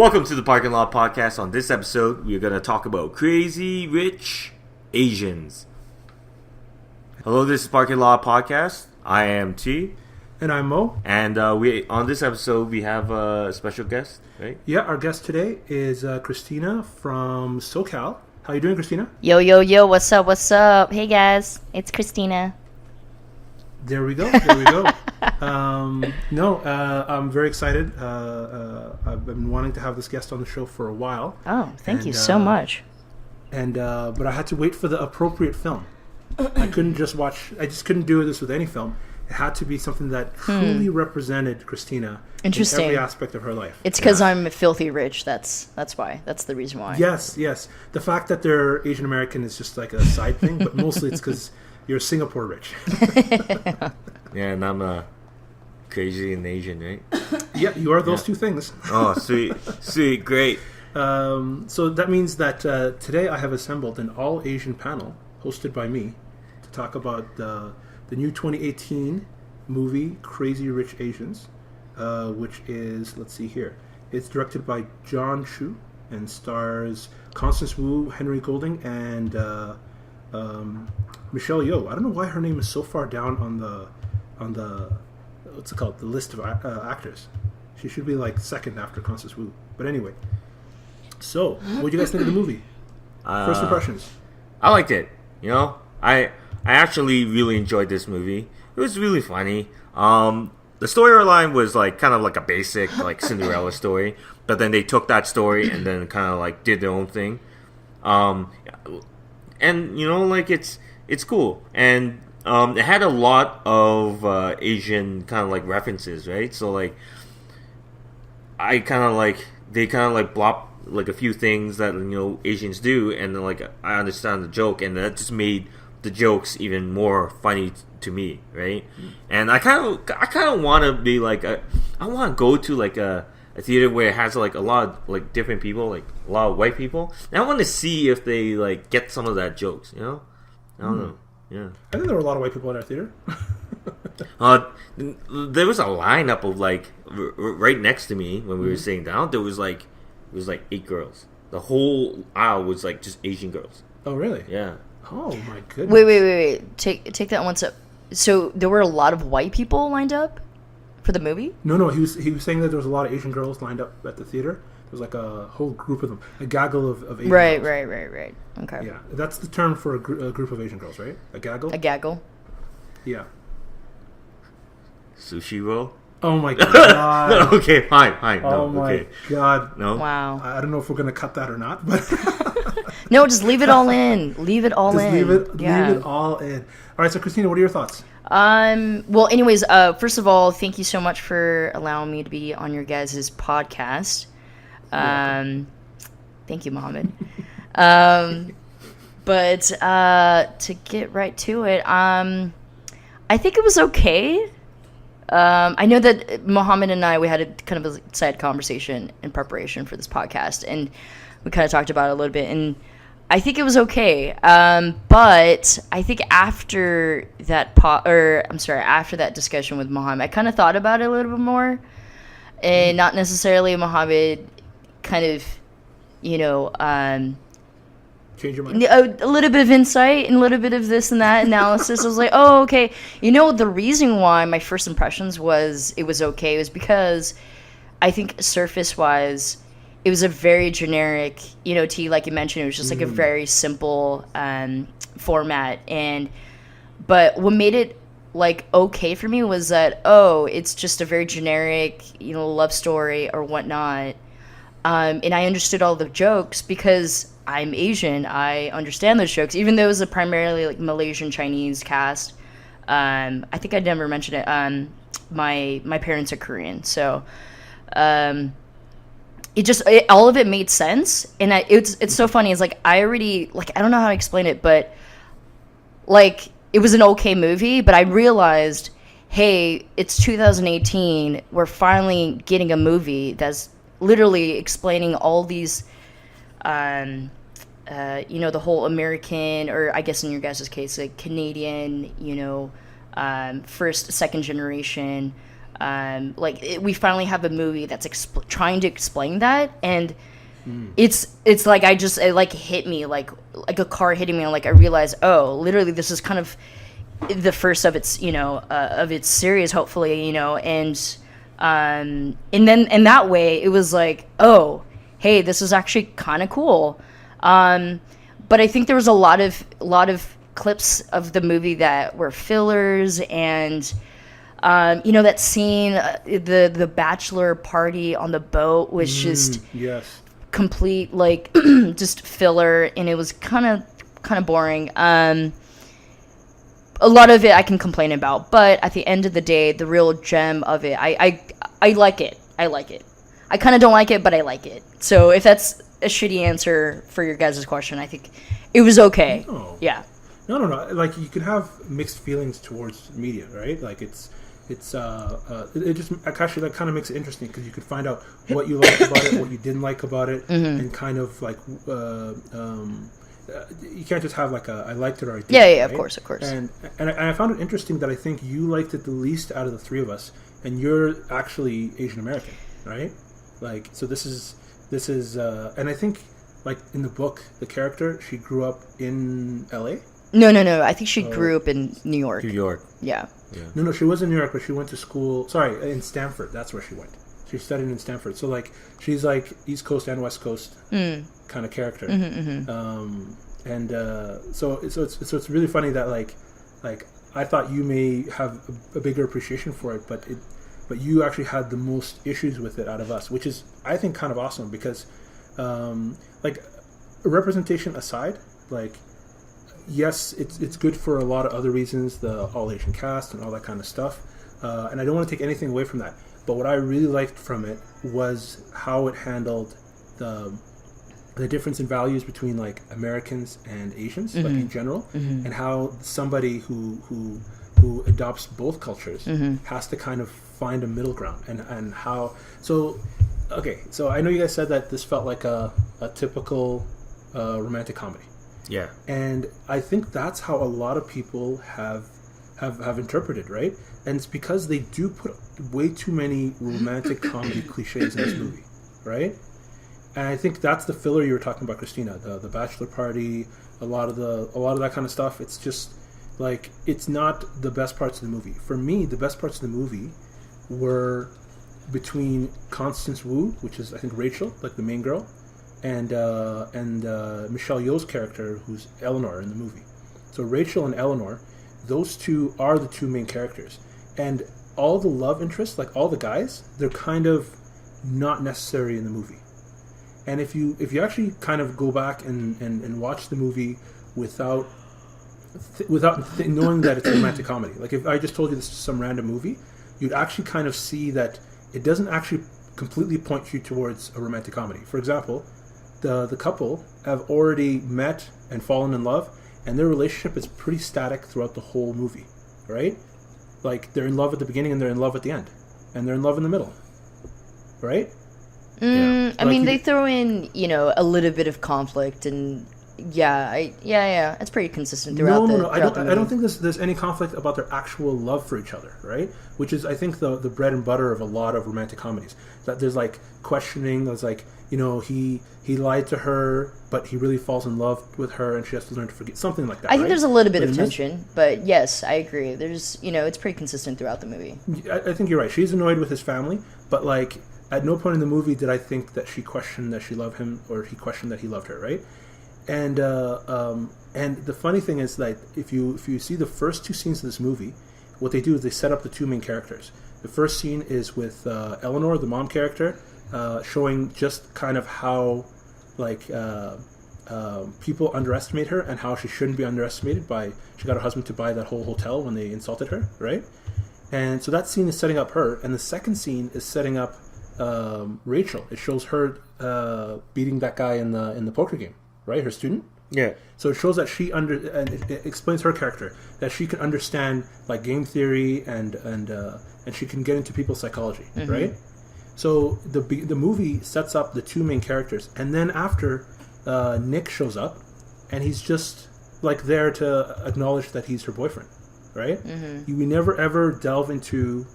Welcome to the Parking Lot Podcast. On this episode, we're going to talk about crazy rich Asians. Hello, this is Parking Lot Podcast. I am T. And I'm Mo. And on this episode, we have a special guest, right? Yeah, our guest today is Christina from SoCal. How you doing, Christina? Yo, what's up? Hey guys, it's Christina. There we go. I'm very excited. I've been wanting to have this guest on the show for a while. Oh, thank you so much. But I had to wait for the appropriate film. I just couldn't do this with any film. It had to be something that truly represented Christina in every aspect of her life. It's because I'm filthy rich. That's why. That's the reason why. Yes. The fact that they're Asian American is just like a side thing, but mostly it's because you're Singapore rich. Yeah, and I'm crazy and Asian, right? Yeah, you are those two things. Oh, sweet, great. So that means that today I have assembled an all-Asian panel hosted by me to talk about the new 2018 movie Crazy Rich Asians, which is, let's see here, it's directed by John Chu and stars Constance Wu, Henry Golding, and Michelle Yeoh. I don't know why her name is so far down on the what's it called, the list of actors. She should be like second after Constance Wu. But anyway, so what do you guys think of the movie? First impressions. I liked it. I actually really enjoyed this movie. It was really funny. The storyline was like kind of like a basic like Cinderella story, but then they took that story and then kind of like did their own thing. And like it's cool, and it had a lot of Asian kind of like references, right? So like they kind of like blop like a few things that Asians do, and then like I understand the joke, and that just made the jokes even more funny to me, right? And I kind of want to be like I want to go to like a theater where it has like a lot of like different people, like a lot of white people, and I want to see if they like get some of that jokes, I don't know. Yeah, I think there were a lot of white people in our theater. There was a lineup of like right next to me when we were sitting down. It was like 8 girls. The whole aisle was like just Asian girls. Oh, really? Yeah. Oh my goodness. Wait. Take that one step. So there were a lot of white people lined up for the movie? No. He was saying that there was a lot of Asian girls lined up at the theater. There was like a whole group of them, a gaggle of Asian girls. Right. Okay. Yeah, that's the term for a group of Asian girls, right? A gaggle. A gaggle. Yeah. Sushi roll. Oh my god. No, okay, fine. Oh no, my okay. god. No. Wow. I don't know if we're gonna cut that or not, but No, just leave it all in. Leave it all in. Leave it all in. All right, so Christina, what are your thoughts? Well, anyways, first of all, thank you so much for allowing me to be on your guys' podcast. Thank you, Mohammed. But to get right to it, I think it was okay. I know that Mohammed and I, we had a kind of a side conversation in preparation for this podcast, and we kind of talked about it a little bit, and I think it was okay. But I think after that after that discussion with Mohammed, I kind of thought about it a little bit more, and not necessarily Mohammed kind of, Change your mind. a little bit of insight and a little bit of this and that analysis. I was like, oh, okay. The reason why my first impressions was it was okay was because I think surface-wise, it was a very generic, T, like you mentioned, it was just like a very simple format. But what made it like okay for me was that, it's just a very generic, love story or whatnot. And I understood all the jokes because I'm Asian. I understand those jokes, even though it was a primarily like Malaysian Chinese cast. I think I never mentioned it. My parents are Korean, so all of it made sense. And it's so funny. It's like I don't know how to explain it, but like it was an okay movie. But I realized, hey, it's 2018. We're finally getting a movie that's literally explaining all these, the whole American, or I guess in your guys' case, like Canadian, first, second generation we finally have a movie that's trying to explain that, and it's like it like hit me like a car hitting me, and like I realized, oh, literally this is kind of the first of its of its series, hopefully, and then in that way it was like, oh, hey, this is actually kind of cool. But I think there was a lot of clips of the movie that were fillers, and that scene, the bachelor party on the boat was just yes, complete like just filler, and it was kind of boring. A lot of it I can complain about, but at the end of the day, the real gem of it, I like it. I like it. I kind of don't like it, but I like it. So if that's a shitty answer for your guys' question, I think it was okay. No. Yeah. No. Like, you can have mixed feelings towards media, right? Like, it just actually that kind of makes it interesting, because you could find out what you liked about it, what you didn't like about it, and kind of like you can't just have like I liked it or I didn't. Yeah, right? of course. And I found it interesting that I think you liked it the least out of the three of us, and you're actually Asian American, right? Like, so this is and I think, like, in the book, the character, she grew up in LA. No. I think she grew up in New York. New York. Yeah. No, she was in New York, but she went to school. Sorry, in Stanford. That's where she went. She studied in Stanford. So, like, she's like East Coast and West Coast kind of character. So it's really funny that like I thought you may have a bigger appreciation for it, but you actually had the most issues with it out of us, which is, I think, kind of awesome, because like, representation aside, like, yes, it's good for a lot of other reasons, the all Asian cast and all that kind of stuff, and I don't want to take anything away from that. But what I really liked from it was how it handled the difference in values between, like, Americans and Asians, like, in general, and how somebody who adopts both cultures has to kind of find a middle ground, and how. So I know you guys said that this felt like a typical romantic comedy. Yeah. And I think that's how a lot of people have interpreted, right? And it's because they do put way too many romantic comedy cliches in this movie, right? And I think that's the filler you were talking about, Christina. The bachelor party, a lot of that kind of stuff. It's just like, it's not the best parts of the movie. For me, the best parts of the movie were between Constance Wu, which is, I think, Rachel, like the main girl, and Michelle Yeoh's character, who's Eleanor in the movie. So Rachel and Eleanor, those two are the two main characters. And all the love interests, like all the guys, they're kind of not necessary in the movie. And if you actually kind of go back and watch the movie without knowing that it's a romantic comedy, like if I just told you this is some random movie, you'd actually kind of see that it doesn't actually completely point you towards a romantic comedy. For example, the couple have already met and fallen in love, and their relationship is pretty static throughout the whole movie, right? Like, they're in love at the beginning and they're in love at the end, and they're in love in the middle, right? I mean, they throw in, a little bit of conflict, and it's pretty consistent throughout the movie. I don't think there's any conflict about their actual love for each other, right? Which is, I think, the bread and butter of a lot of romantic comedies. That there's, like, questioning. There's, like, he lied to her, but he really falls in love with her, and she has to learn to forget. Something like that. I think there's a little bit of tension, but yes, I agree. There's, it's pretty consistent throughout the movie. I think you're right. She's annoyed with his family, but, like, at no point in the movie did I think that she questioned that she loved him, or he questioned that he loved her, right? And the funny thing is that if you see the first two scenes of this movie, what they do is they set up the two main characters. The first scene is with Eleanor, the mom character, showing just kind of how, like, people underestimate her, and how she shouldn't be underestimated by. She got her husband to buy that whole hotel when they insulted her, right? And so that scene is setting up her, and the second scene is setting up Rachel. It shows her beating that guy in the poker game, right? Her student. Yeah. So it shows that and it explains her character, that she can understand, like, game theory and she can get into people's psychology, right? So the movie sets up the two main characters, and then after Nick shows up, and he's just, like, there to acknowledge that he's her boyfriend, right? We never ever delve into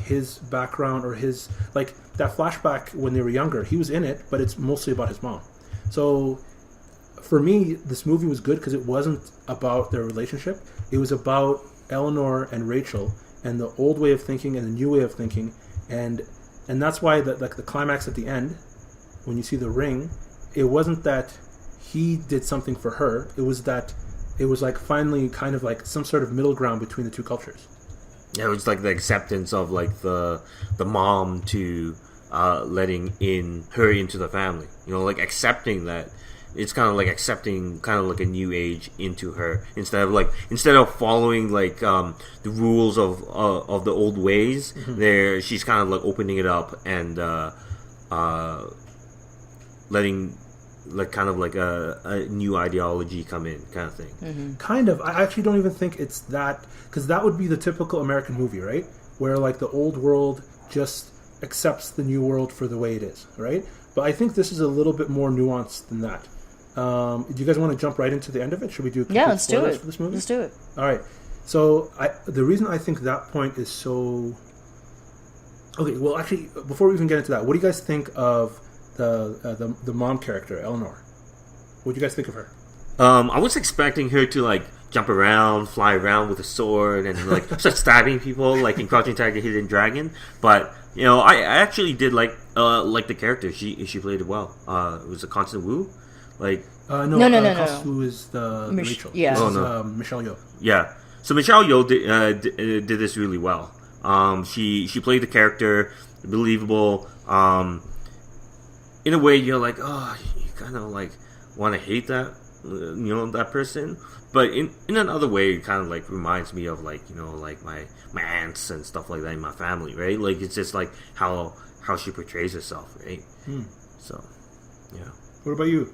his background or his like that flashback when they were younger. He was in it, but it's mostly about his mom. So for me, this movie was good because it wasn't about their relationship. It was about Eleanor and Rachel and the old way of thinking and the new way of thinking, and that's why the climax at the end, when you see the ring, it wasn't that he did something for her. It was like finally kind of like some sort of middle ground between the two cultures. Yeah, it was like the acceptance of like the mom to letting in her into the family. You know, like accepting that. It's kind of like accepting kind of like a new age into her instead of following like the rules of the old ways. There, she's kind of like opening it up and letting like kind of like a new ideology come in, kind of thing. Kind of. I actually don't even think it's that, because that would be the typical American movie, right? Where like the old world just accepts the new world for the way it is, right? But I think this is a little bit more nuanced than that. Do you guys want to jump right into the end of it? Should we do let's do it for this movie? Let's do it. All right. So the reason I think that point is so... Okay, well, actually, before we even get into that, what do you guys think of the mom character, Eleanor? What do you guys think of her? I was expecting her to like jump around, fly around with a sword, and like start stabbing people, like in Crouching Tiger, Hidden Dragon. But you know, I actually did like the character. She played it well. It was a Constant Wu. Like no. Who is the Rachel? Yeah. This is Michelle Yeoh. Yeah. So Michelle Yeoh did this really well. She played the character believable. In a way, you're like, oh, you kind of like want to hate that, that person. But in another way, it kind of like reminds me of like like my aunts and stuff like that in my family, right? Like it's just like how she portrays herself, right? So, yeah. What about you?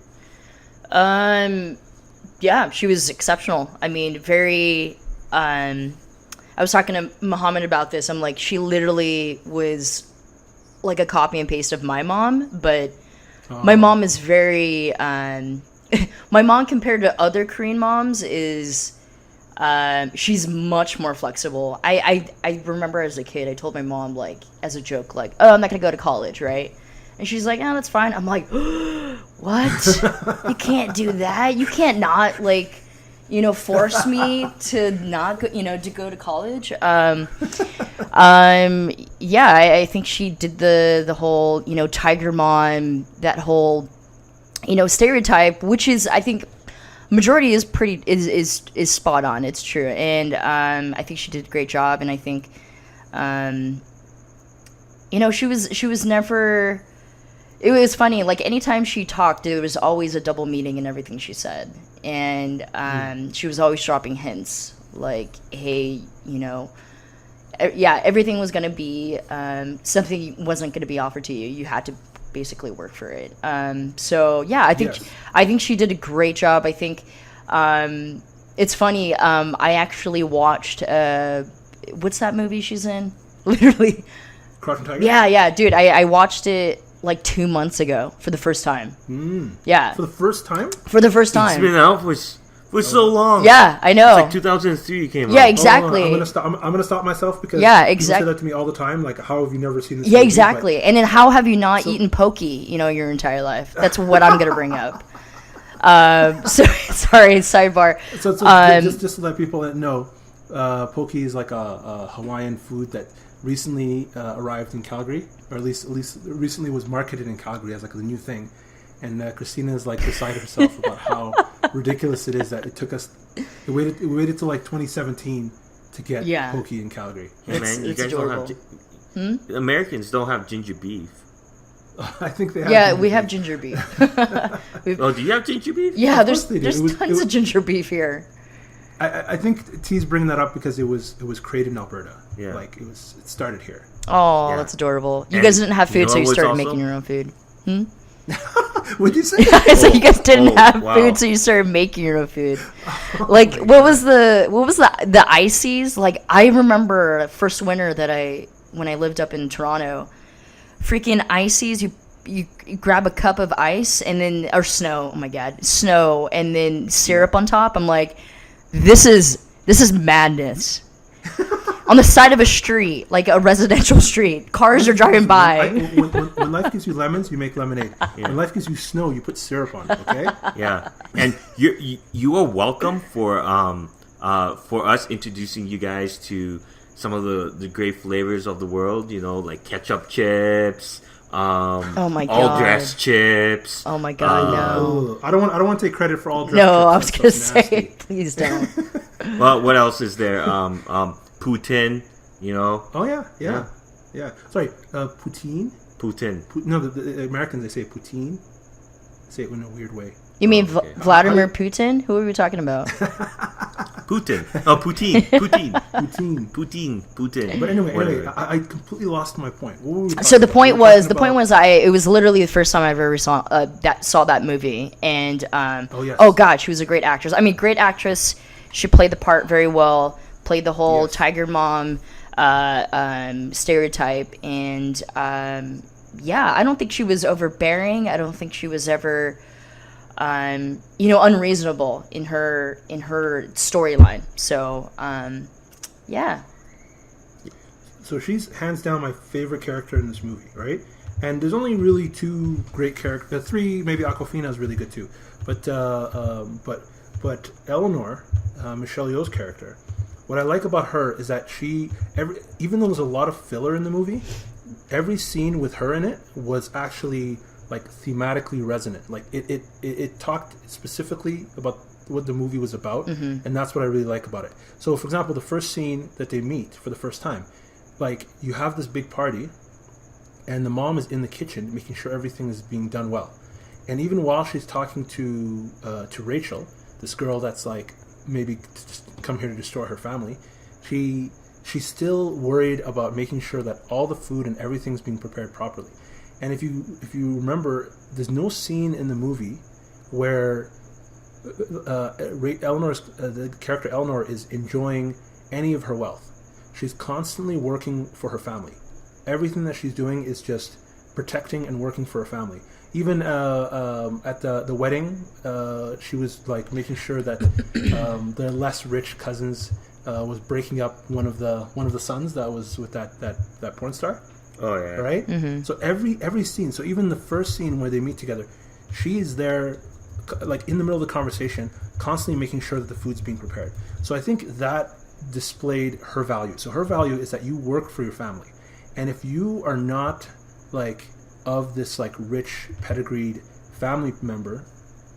Yeah, she was exceptional. I mean, very. I was talking to Muhammad about this. I'm like, she literally was like a copy and paste of my mom, but my mom is very. My mom, compared to other Korean moms, is she's much more flexible. I remember as a kid, I told my mom, like, as a joke, like, oh, I'm not gonna go to college, right? And she's like, oh, that's fine. I'm like, what? You can't do that. You can't not, like, force me to not go, to go to college. Yeah, I think she did the whole, tiger mom, that whole, stereotype, which is, I think, majority is pretty, is spot on. It's true. And I think she did a great job. And I think, she was never... It was funny, like, anytime she talked, there was always a double meaning in everything she said. And she was always dropping hints, like, hey, everything was going to be, something wasn't going to be offered to you. You had to basically work for it. So, yeah, I think she did a great job. I think it's funny, I actually watched, what's that movie she's in? Literally. Crouching Tiger? Yeah, dude, I watched it like 2 months ago for the first time. Yeah. For the first time? For the first time. It's been out for so long. Yeah, I know. It's like 2003 it came out. Yeah, exactly. I'm gonna stop myself because people say that to me all the time. Like, how have you never seen this movie? Yeah, exactly. But, and then how have you not eaten Poke, your entire life? That's what I'm gonna bring up. Sorry, sidebar. So just to let people know, Poke is like a Hawaiian food that recently arrived in Calgary, or at least recently was marketed in Calgary as like the new thing. And Christina is like beside herself about how ridiculous it is that it took us. It waited till like 2017 to get Poke in Calgary. Hey man, you guys adorable. Don't have Americans don't have ginger beef. I think they have. Yeah, we have ginger beef. Oh, do you have ginger beef? Yeah, there's tons of ginger beef here. I think T's bringing that up because it was created in Alberta. Yeah, like it started here. Oh, that's adorable. You guys didn't have food, so you started making your own food. What'd you say? I said you guys didn't have food, so you started making your own food. Like, what was the ices? Like, I remember first winter when I lived up in Toronto, freaking ices. You grab a cup of ice or snow. Oh my god, snow, and then syrup on top. I'm like, this is madness. on the side of a street, like a residential street. Cars are driving by. When life gives you lemons, you make lemonade. Yeah. When life gives you snow, you put syrup on it. Okay. Yeah, and you are welcome for us introducing you guys to some of the great flavors of the world. You know, like ketchup chips. Oh my god! All dressed chips. Oh my god! No, I don't want to take credit for all dressed. No, chips. I was gonna say, please don't. Well, what else is there? Poutine. You know. Oh yeah. Sorry, poutine. Poutine. No, the Americans, they say poutine. They say it in a weird way. You mean Vladimir Putin? Who are we talking about? Putin. Oh, Poutine. But anyway, I completely lost my point. What were we so the point was it was literally the first time I ever saw that movie, and oh god, she was a great actress. I mean, great actress. She played the part very well. Played the whole tiger mom stereotype, and I don't think she was overbearing. I don't think she was ever unreasonable in her storyline. So So she's hands down my favorite character in this movie, right? And there's only really two great characters. Three, maybe Awkwafina is really good too. But Eleanor, Michelle Yeoh's character, what I like about her is that even though there's a lot of filler in the movie, every scene with her in it was actually like thematically resonant. Like it talked specifically about what the movie was about, and that's what I really like about it. So, for example, the first scene that they meet for the first time, like you have this big party, and the mom is in the kitchen making sure everything is being done well, and even while she's talking to Rachel, this girl that's like maybe come here to destroy her family, she's still worried about making sure that all the food and everything's being prepared properly. And if you remember, there's no scene in the movie where the character Eleanor is enjoying any of her wealth. She's constantly working for her family. Everything that she's doing is just protecting and working for her family. Even at the wedding, she was like making sure that the less rich cousins was breaking up one of the sons that was with that porn star. Oh yeah. Right. Mm-hmm. So every scene. So even the first scene where they meet together, she's there, like in the middle of the conversation, constantly making sure that the food's being prepared. So I think that displayed her value. So her value is that you work for your family, and if you are not like of this like rich pedigreed family member,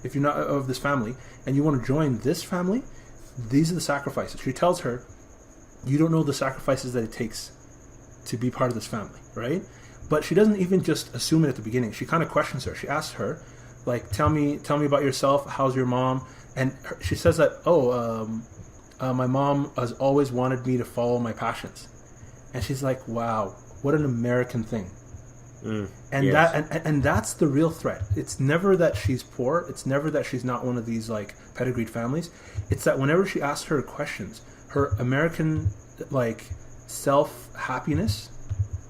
if you're not of this family and you want to join this family, these are the sacrifices. She tells her, you don't know the sacrifices that it takes to be part of this family, right? But she doesn't even just assume it at the beginning. She kind of questions her. She asks her, like, tell me about yourself. How's your mom? And she says that, my mom has always wanted me to follow my passions. And she's like, wow, what an American thing. And yes. and that's the real threat. It's never that she's poor. It's never that she's not one of these like pedigreed families. It's that whenever she asks her questions, her American like self-happiness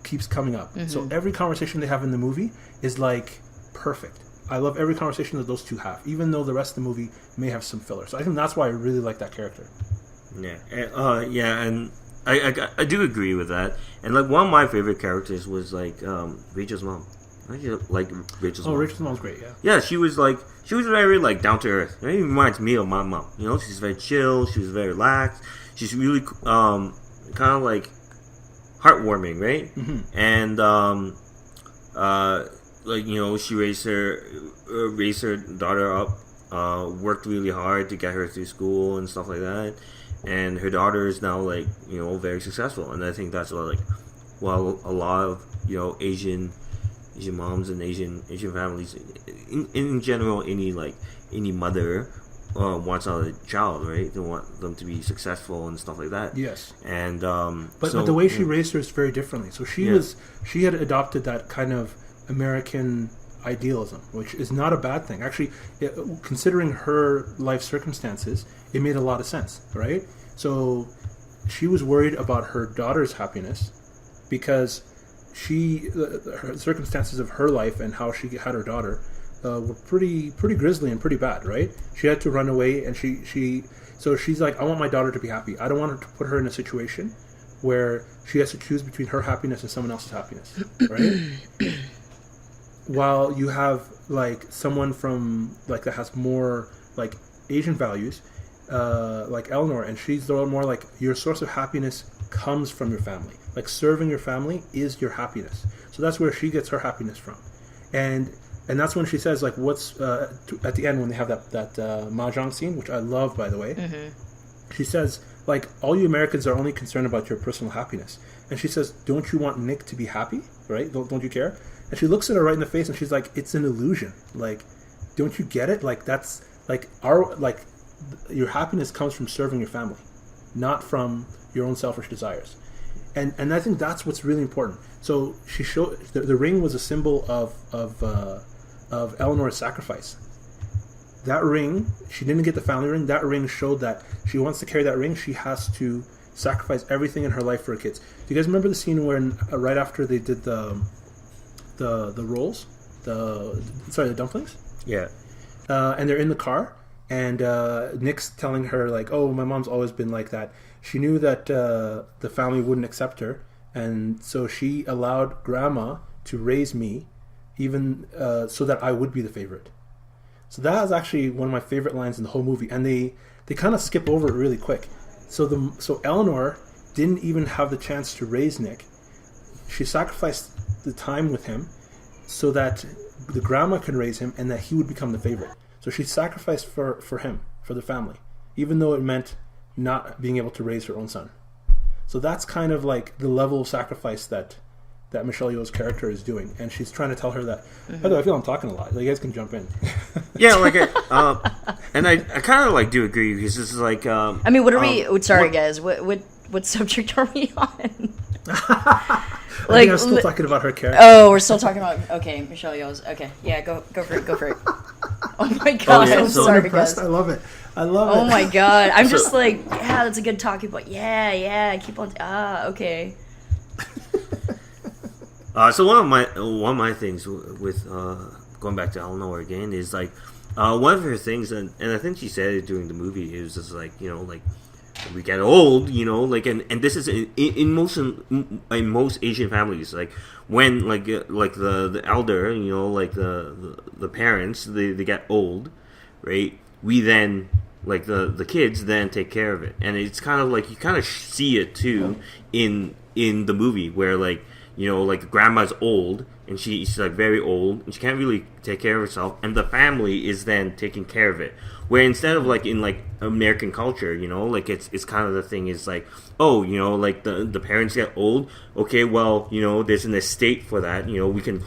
keeps coming up. Mm-hmm. So every conversation they have in the movie is like perfect. I love every conversation that those two have, even though the rest of the movie may have some filler. So I think that's why I really like that character. Yeah, and I do agree with that. And like one of my favorite characters was like Rachel's mom. I like Rachel's mom. Oh, Rachel's mom's great. Yeah. Yeah, she was very like down to earth. It reminds me of my mom. You know, she's very chill. She was very relaxed. She's really kind of like heartwarming, right? Mm-hmm. And like you know, she raised her daughter up. Worked really hard to get her through school and stuff like that. And her daughter is now like you know very successful, and I think that's a lot of you know Asian moms and Asian families in general. Any mother wants out a child, right? They want them to be successful and stuff like that. Yes. And but the way she raised her is very differently. So she had adopted that kind of American idealism, which is not a bad thing. Actually, considering her life circumstances, it made a lot of sense, right? So she was worried about her daughter's happiness because her circumstances of her life and how she had her daughter were pretty grisly and pretty bad, right? She had to run away, and so she's like, I want my daughter to be happy. I don't want her to put her in a situation where she has to choose between her happiness and someone else's happiness, right? While you have like someone from like that has more like Asian values, like Eleanor, and she's the more like your source of happiness comes from your family. Like serving your family is your happiness. So that's where she gets her happiness from, and that's when she says like, "What's at the end when they have that mahjong scene, which I love, by the way." Mm-hmm. She says like, "All you Americans are only concerned about your personal happiness," and she says, "Don't you want Nick to be happy? Right? Don't you care?" And she looks at her right in the face and she's like, "It's an illusion. Like, don't you get it? Like that's like your happiness comes from serving your family, not from your own selfish desires." And I think that's what's really important. So she showed the ring was a symbol of Eleanor's sacrifice. That ring, she didn't get the family ring. That ring showed that she wants to carry that ring. She has to sacrifice everything in her life for her kids. Do you guys remember the scene when right after they did the rolls, the dumplings? Yeah. And they're in the car, and Nick's telling her like, "Oh, my mom's always been like that." She knew that the family wouldn't accept her, and so she allowed Grandma to raise me, even so that I would be the favorite. So that is actually one of my favorite lines in the whole movie, and they kind of skip over it really quick. So Eleanor didn't even have the chance to raise Nick. She sacrificed the time with him so that the grandma could raise him and that he would become the favorite. So she sacrificed for him, for the family, even though it meant not being able to raise her own son. So that's kind of like the level of sacrifice that Michelle Yeoh's character is doing, and she's trying to tell her that. Mm-hmm. By the way, I feel I'm talking a lot. You guys can jump in. Yeah, like, and I kind of like do agree because this is like. I mean, what are we? Sorry, guys. What subject are we on? Like, I'm still talking about her character. Oh, we're still talking about. Okay, Michelle Yeoh's. Okay, yeah, go for it. Go for it. Oh my god! Yeah, I'm so sorry, impressed. guys. I love it. Oh my god! I'm just like, yeah, that's a good talking point. Yeah, keep on. Okay. So one of my things with going back to Eleanor again is like one of her things, and I think she said it during the movie, is just like, you know, like, we get old, you know, like, and this is in most Asian families, like when like the elder, you know, like the parents, they get old, right? We then, like, the kids then take care of it, and it's kind of like you kind of see it too in the movie where, like, you know, like, grandma's old and she's like very old and she can't really take care of herself, and the family is then taking care of it. Where instead of like in like American culture, you know, like it's kind of the thing is like, oh, you know, like the parents get old, okay, well, you know, there's an estate for that, you know, we can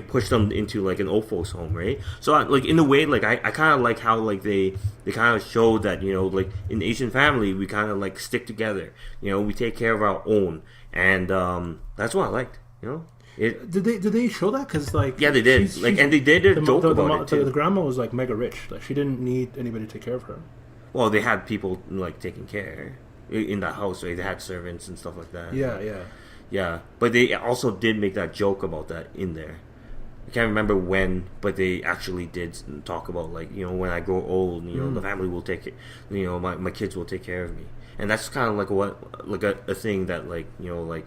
push them into like an old folks home, right? So like in a way, like I kind of like how like they kind of show that, you know, like in Asian family we kind of like stick together, you know, we take care of our own, and that's what I liked, you know. Did they show that? Because like, yeah, they did. Like, and they did a joke about it too. The grandma was like mega rich. Like, she didn't need anybody to take care of her. Well, they had people like taking care in that house, right? They had servants and stuff like that. Yeah. But they also did make that joke about that in there. I can't remember when, but they actually did talk about, like, you know, when I grow old, you know, the family will take it. You know, my kids will take care of me, and that's kind of like a thing that, like, you know, like.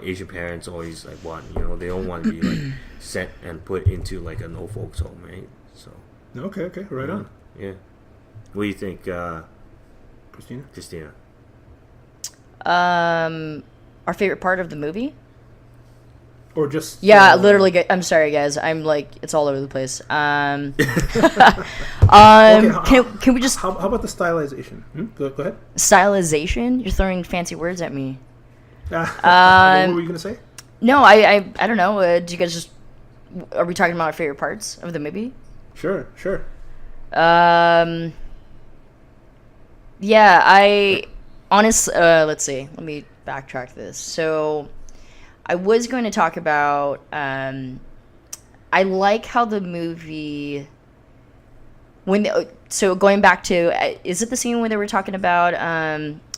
Asian parents always like want, you know, they don't want to be like sent and put into like an old folks home, right? So okay, right on. Yeah. What do you think, Christina? Our favorite part of the movie? Or just literally. I'm sorry, guys. I'm like, it's all over the place. Okay, can we just? How about the stylization? Go ahead. Stylization? You're throwing fancy words at me. What were you gonna say? No, I don't know. Do you guys just? Are we talking about our favorite parts of the movie? Sure. Yeah, I honestly. Let's see. Let me backtrack this. So, I was going to talk about. I like how the movie. So going back to, is it the scene where they were talking about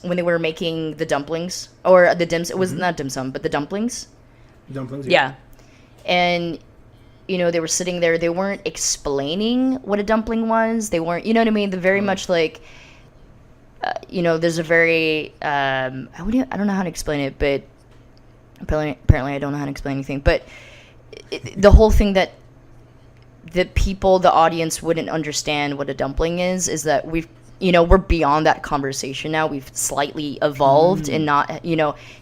when they were making the dumplings or the dim? It was not dim sum, but the dumplings. Dumplings. Yeah, and you know, they were sitting there. They weren't explaining what a dumpling was. They weren't, you know what I mean? They're very much like there's a very I don't know how to explain it, but apparently I don't know how to explain anything. But the whole thing that the audience wouldn't understand what a dumpling is that we're beyond that conversation now. We've slightly evolved and not,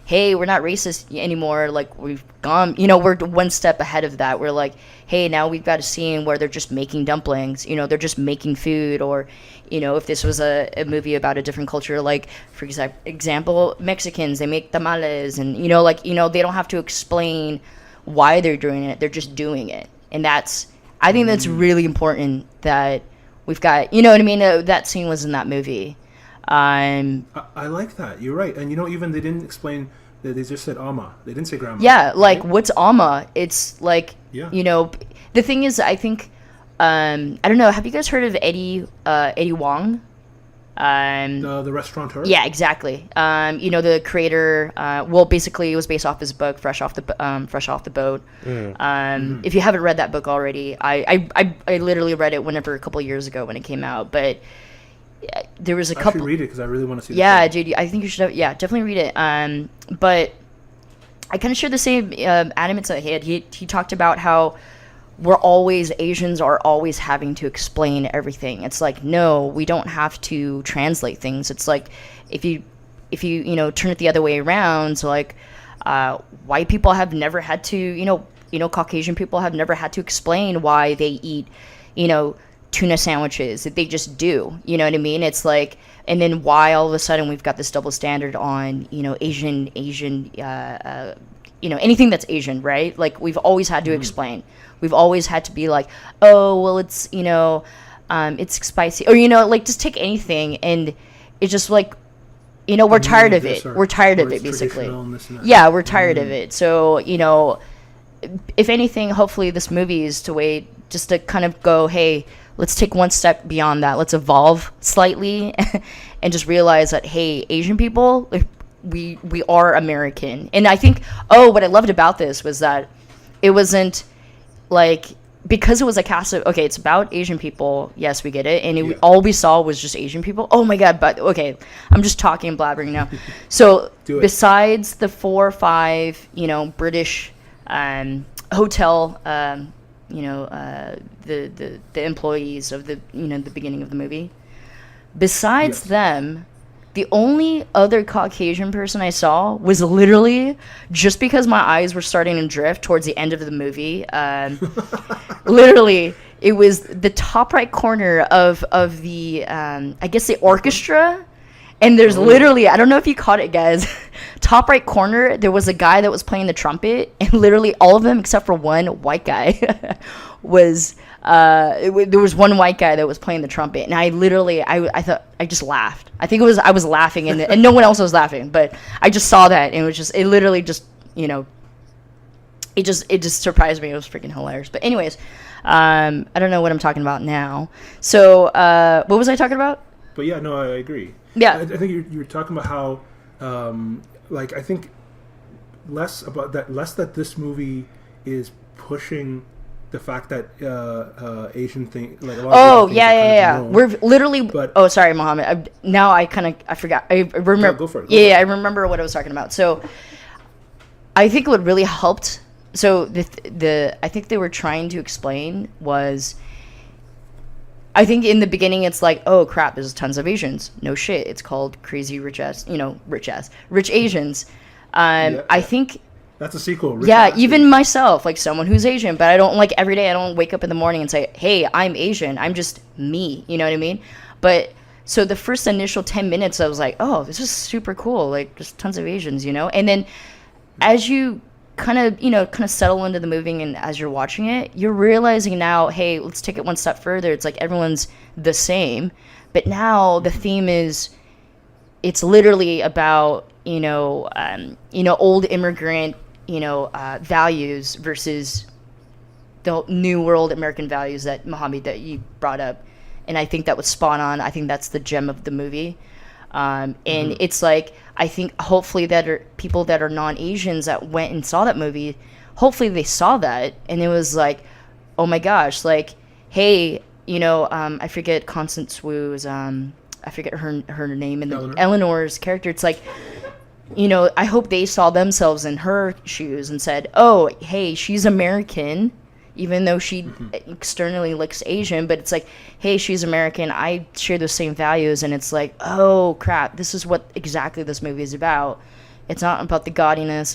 hey, we're not racist anymore. Like, we've gone, we're one step ahead of that. We're like, hey, now we've got a scene where they're just making dumplings, they're just making food. Or, if this was a movie about a different culture, like, for example, Mexicans, they make tamales, and, they don't have to explain why they're doing it. They're just doing it. And I think that's really important that we've got, you know what I mean? That scene was in that movie. I like that. You're right. And even they didn't explain that. They just said ama. They didn't say grandma. Yeah, like, right? What's ama? It's like, yeah. The thing is, I think, I don't know. Have you guys heard of Eddie Wong? The restaurateur? Yeah, exactly. The creator, basically it was based off his book, Fresh Off the Boat. If you haven't read that book already, I literally read it a couple of years ago when it came out, but there was a couple. I should read it because I really want to see. Yeah, dude, I think you should. Definitely read it. But I kind of share the same animates that he had. He talked about how Asians are always having to explain everything. It's like, no, we don't have to translate things. It's like, if you turn it the other way around, so like, white people have never had to, Caucasian people have never had to explain why they eat, tuna sandwiches. They just do, you know what I mean? It's like, and then why all of a sudden we've got this double standard on, Asian, anything that's Asian, right? Like, we've always had to explain. We've always had to be like, oh, well, it's, it's spicy. Or, like, just take anything. And it's just like, we're tired of it. We're tired of it, basically. Yeah, we're tired of it. So, if anything, hopefully this movie is just to kind of go, hey, let's take one step beyond that. Let's evolve slightly and just realize that, hey, Asian people, we are American. And I think, what I loved about this was that it wasn't, like, because it was a cast of, okay, it's about Asian people. Yes, we get it. And all we saw was just Asian people. Oh my God. But okay, I'm just talking and blabbering now. So besides the 4 or 5, British hotel, the employees of the beginning of the movie, besides them, the only other Caucasian person I saw was literally, just because my eyes were starting to drift towards the end of the movie, literally, it was the top right corner of the, I guess, the orchestra. And there's literally, I don't know if you caught it, guys, top right corner, there was a guy that was playing the trumpet, and literally all of them except for one white guy was... there was one white guy that was playing the trumpet, and I literally, I thought, I just laughed. I think I was laughing, and no one else was laughing, but I just saw that, and it literally just, it just surprised me. It was freaking hilarious. But anyways, I don't know what I'm talking about now. So, what was I talking about? But yeah, no, I agree. Yeah. I think you're talking about how, I think less that this movie is pushing the fact that Asian thing, like, a lot of yeah. We're literally. Sorry, Mohammed. I forgot. I remember. No, go for it. I remember what I was talking about. So, I think what really helped. So I think they were trying to explain was. I think in the beginning it's like, oh crap, there's tons of Asians. No shit, it's called Crazy Rich Asians. I think. That's a sequel. Even myself, like someone who's Asian, but I don't, like, every day I don't wake up in the morning and say, hey, I'm Asian. I'm just me. You know what I mean? But so the first initial 10 minutes, I was like, oh, this is super cool. Like, there's tons of Asians, And then as you kind of settle into the movie and as you're watching it, you're realizing now, hey, let's take it one step further. It's like everyone's the same. But now the theme is, it's literally about, old immigrant, values versus the new world American values that Mohammed, that you brought up. And I think that was spot on. I think that's the gem of the movie. And it's like, I think hopefully that are people that are non-Asians that went and saw that movie, hopefully they saw that and it was like, oh my gosh, like, hey, I forget Constance Wu's I forget her name, and Eleanor. Eleanor's character. It's like, I hope they saw themselves in her shoes and said, "Oh, hey, she's American." Even though she externally looks Asian, but it's like, hey, she's American. I share those same values, and it's like, oh crap, this is what exactly this movie is about. It's not about the gaudiness.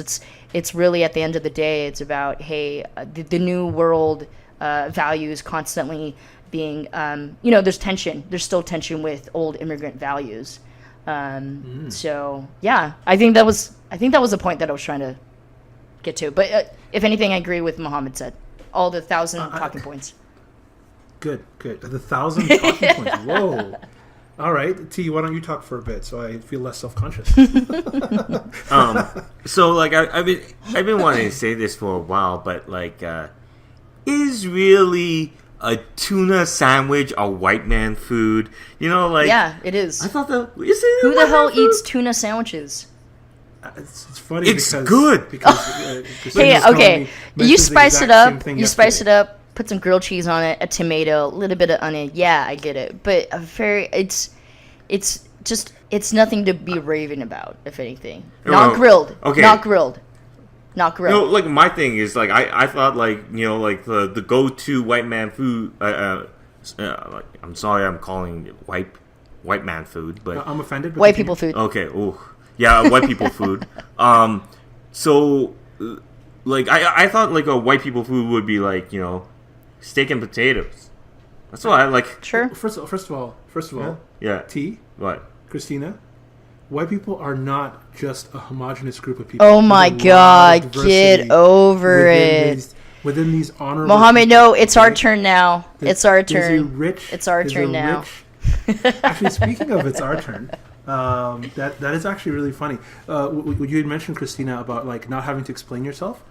It's really, at the end of the day, it's about, hey, the new world values constantly being, there's tension. There's still tension with old immigrant values. So yeah, I think that was the point that I was trying to get to. But if anything, I agree with Muhammad said. All the 1,000 talking points. Good. The 1,000 talking points. Whoa. All right, T, why don't you talk for a bit so I feel less self-conscious? So like I've been wanting to say this for a while, but like, is really a tuna sandwich a white man food? Like, yeah, it is. I thought who the hell eats tuna sandwiches? It's funny. It's because, good. Because hey, okay, you spice it up. You spice it up. Put some grilled cheese on it, a tomato, a little bit of onion. Yeah, I get it. But it's nothing to be raving about. If anything, not grilled. Okay, not grilled. Like my thing is like I thought like the go-to white man food. Like, I'm sorry, I'm calling it white man food, but I'm offended. White people food. Okay. Ooh. Yeah, white people food. So, like, I thought, like, a white people food would be, like, steak and potatoes. That's what I like. Sure. First of all, Yeah. T, What? Christina, white people are not just a homogenous group of people. Oh, my God. Get over it. Within these honorable Mohammed, people, no, it's our turn now. It's our turn. It's our turn now. Actually, speaking of it's our turn, that is actually really funny. What you had mentioned, Christina, about like not having to explain yourself.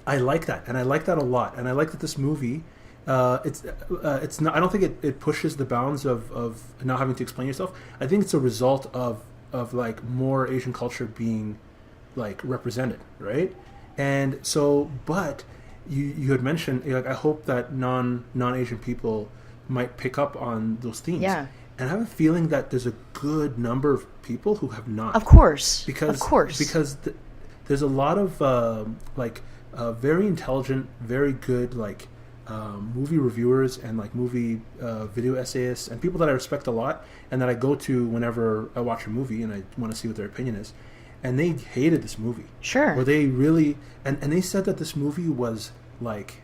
I like that, and I like that a lot, and I like that this movie. It's not. I don't think it pushes the bounds of not having to explain yourself. I think it's a result of like more Asian culture being like represented, right? And so, but you had mentioned like I hope that non-Asian people might pick up on those themes. Yeah. And I have a feeling that there's a good number of people who have not. Of course. Because there's a lot of very intelligent, very good movie reviewers and like movie video essayists and people that I respect a lot and that I go to whenever I watch a movie and I want to see what their opinion is. And they hated this movie. Sure. Or they really and they said that this movie was like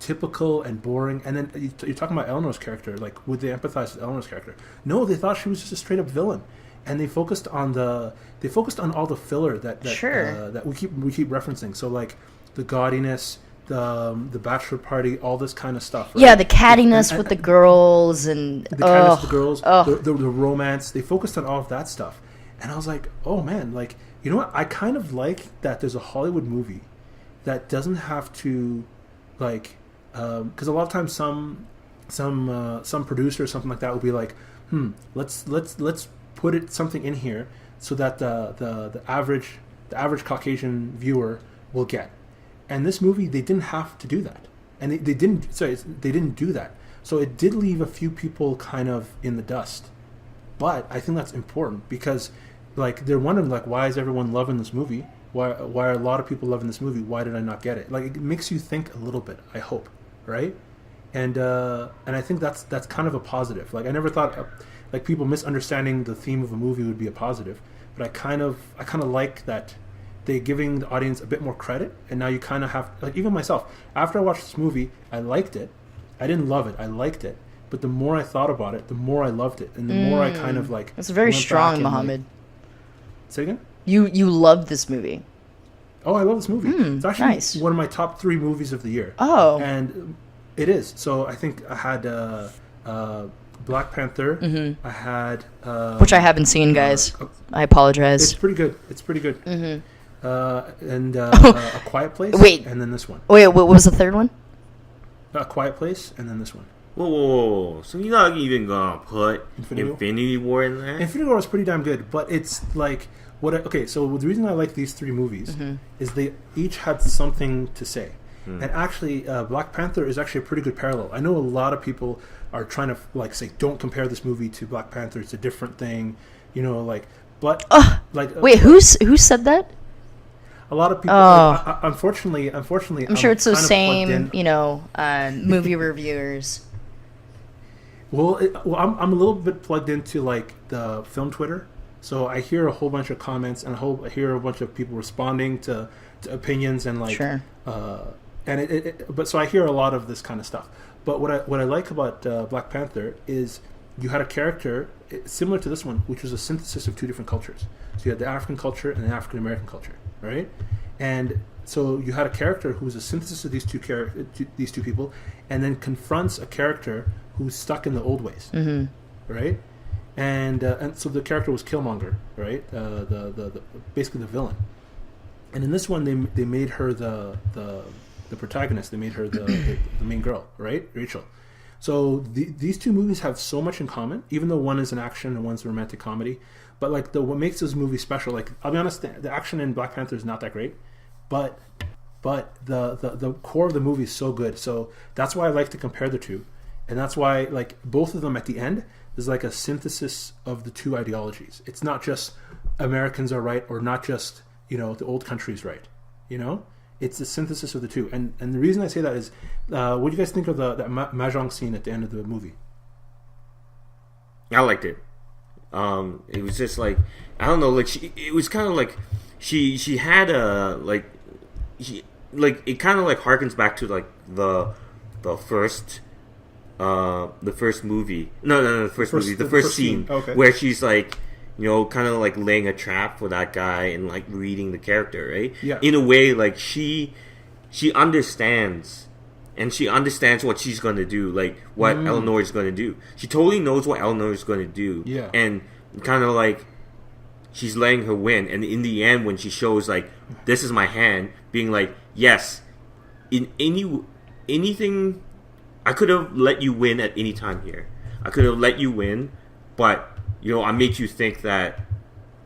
typical and boring. And then you're talking about Eleanor's character. Like, would they empathize with Eleanor's character? No, they thought she was just a straight up villain. And they focused on all the filler that sure. That we keep referencing. So like the gaudiness, the bachelor party, all this kind of stuff. Right? Yeah, the cattiness with the girls and the cattiness with the girls, the romance. They focused on all of that stuff. And I was like, oh man, like, you know what? I kind of like that there's a Hollywood movie that doesn't have to like, because a lot of times some producer or something like that will be like, let's put something in here so that the average Caucasian viewer will get. And this movie, they didn't have to do that, and they didn't do that. So it did leave a few people kind of in the dust. But I think that's important because, like, they're wondering like, why is everyone loving this movie? Why are a lot of people loving this movie? Why did I not get it? Like, it makes you think a little bit, I hope, right? And I think that's kind of a positive. Like, I never thought like people misunderstanding the theme of a movie would be a positive, but I kind of like that they're giving the audience a bit more credit. And now you kind of have, like, even myself, after I watched this movie, I liked it. I didn't love it. I liked it. But the more I thought about it, the more I loved it, and the more I kind of like. It's very strong, Mohammed. Like, say again. You loved this movie. Oh, I love this movie. It's actually nice. One of my top 3 movies of the year. Oh. And it is. So I think I had Black Panther. Mm-hmm. I had... which I haven't seen, guys. I apologize. It's pretty good. Mm-hmm. And A Quiet Place. Wait. And then this one. Wait, what was the third one? A Quiet Place, and then this one. Whoa. So you're not even going to put Infinity War in there? Infinity War is pretty damn good, but it's like... so the reason I like these 3 movies is they each had something to say. And actually, Black Panther is actually a pretty good parallel. I know a lot of people are trying to like say, don't compare this movie to Black Panther. It's a different thing, But wait, who said that? A lot of people. Unfortunately, I'm sure it's those same, movie reviewers. Well, I'm a little bit plugged into like the film Twitter, so I hear a whole bunch of comments and I hear a bunch of people responding to opinions and like, sure. But so I hear a lot of this kind of stuff. But what I like about Black Panther is you had a character similar to this one, which was a synthesis of two different cultures. So you had the African culture and the African American culture, right? And so you had a character who was a synthesis of these two people, and then confronts a character who's stuck in the old ways, right? And so the character was Killmonger, right? The basically the villain. And in this one, they made her the protagonist. They made her the main girl, right? Rachel. So these two movies have so much in common, even though one is an action and one's a romantic comedy. But like what makes this movie special, like I'll be honest, the action in Black Panther is not that great, but the core of the movie is so good. So that's why I like to compare the two, and that's why like both of them at the end is like a synthesis of the two ideologies. It's not just Americans are right or not just the old country's right. It's a synthesis of the two. And the reason I say that is, what do you guys think of that mahjong scene at the end of the movie? I liked it. It was just like, I don't know, like it was kind of like she had a like it kind of like harkens back to like the first movie. No, the first scene okay. Where she's like, kind of like laying a trap for that guy and like reading the character, right? Yeah. In a way, like she understands, and she understands what she's going to do, like what Eleanor is going to do. She totally knows what Eleanor is going to do. Yeah. And kind of like she's letting her win. And in the end, when she shows like, this is my hand, being like, yes, in anything, I could have let you win at any time here. I could have let you win, but I made you think that,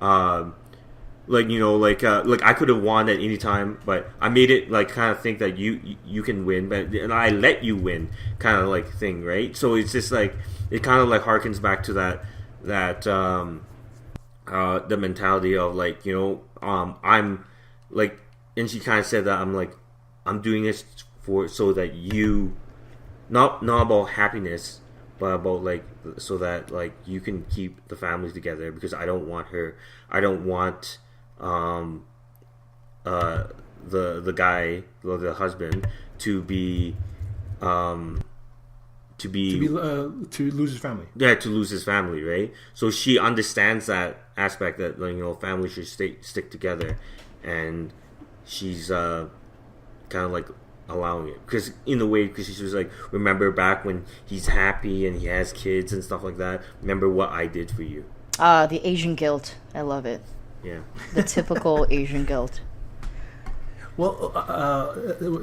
like I could have won at any time, but I made it like kind of think that you can win, and I let you win, kind of like thing, right? So it's just like it kind of like harkens back to that the mentality of like I'm like, and she kind of said that I'm doing this so that you not about happiness, but about like so that like you can keep the families together, because I don't want the guy, the husband, to lose his family. Yeah, to lose his family, right? So she understands that aspect that family should stick together, and she's kind of like allowing it, because she was like, remember back when he's happy and he has kids and stuff like that, remember what I did for you. The Asian guilt, I love it. Yeah. The typical Asian guilt. Well,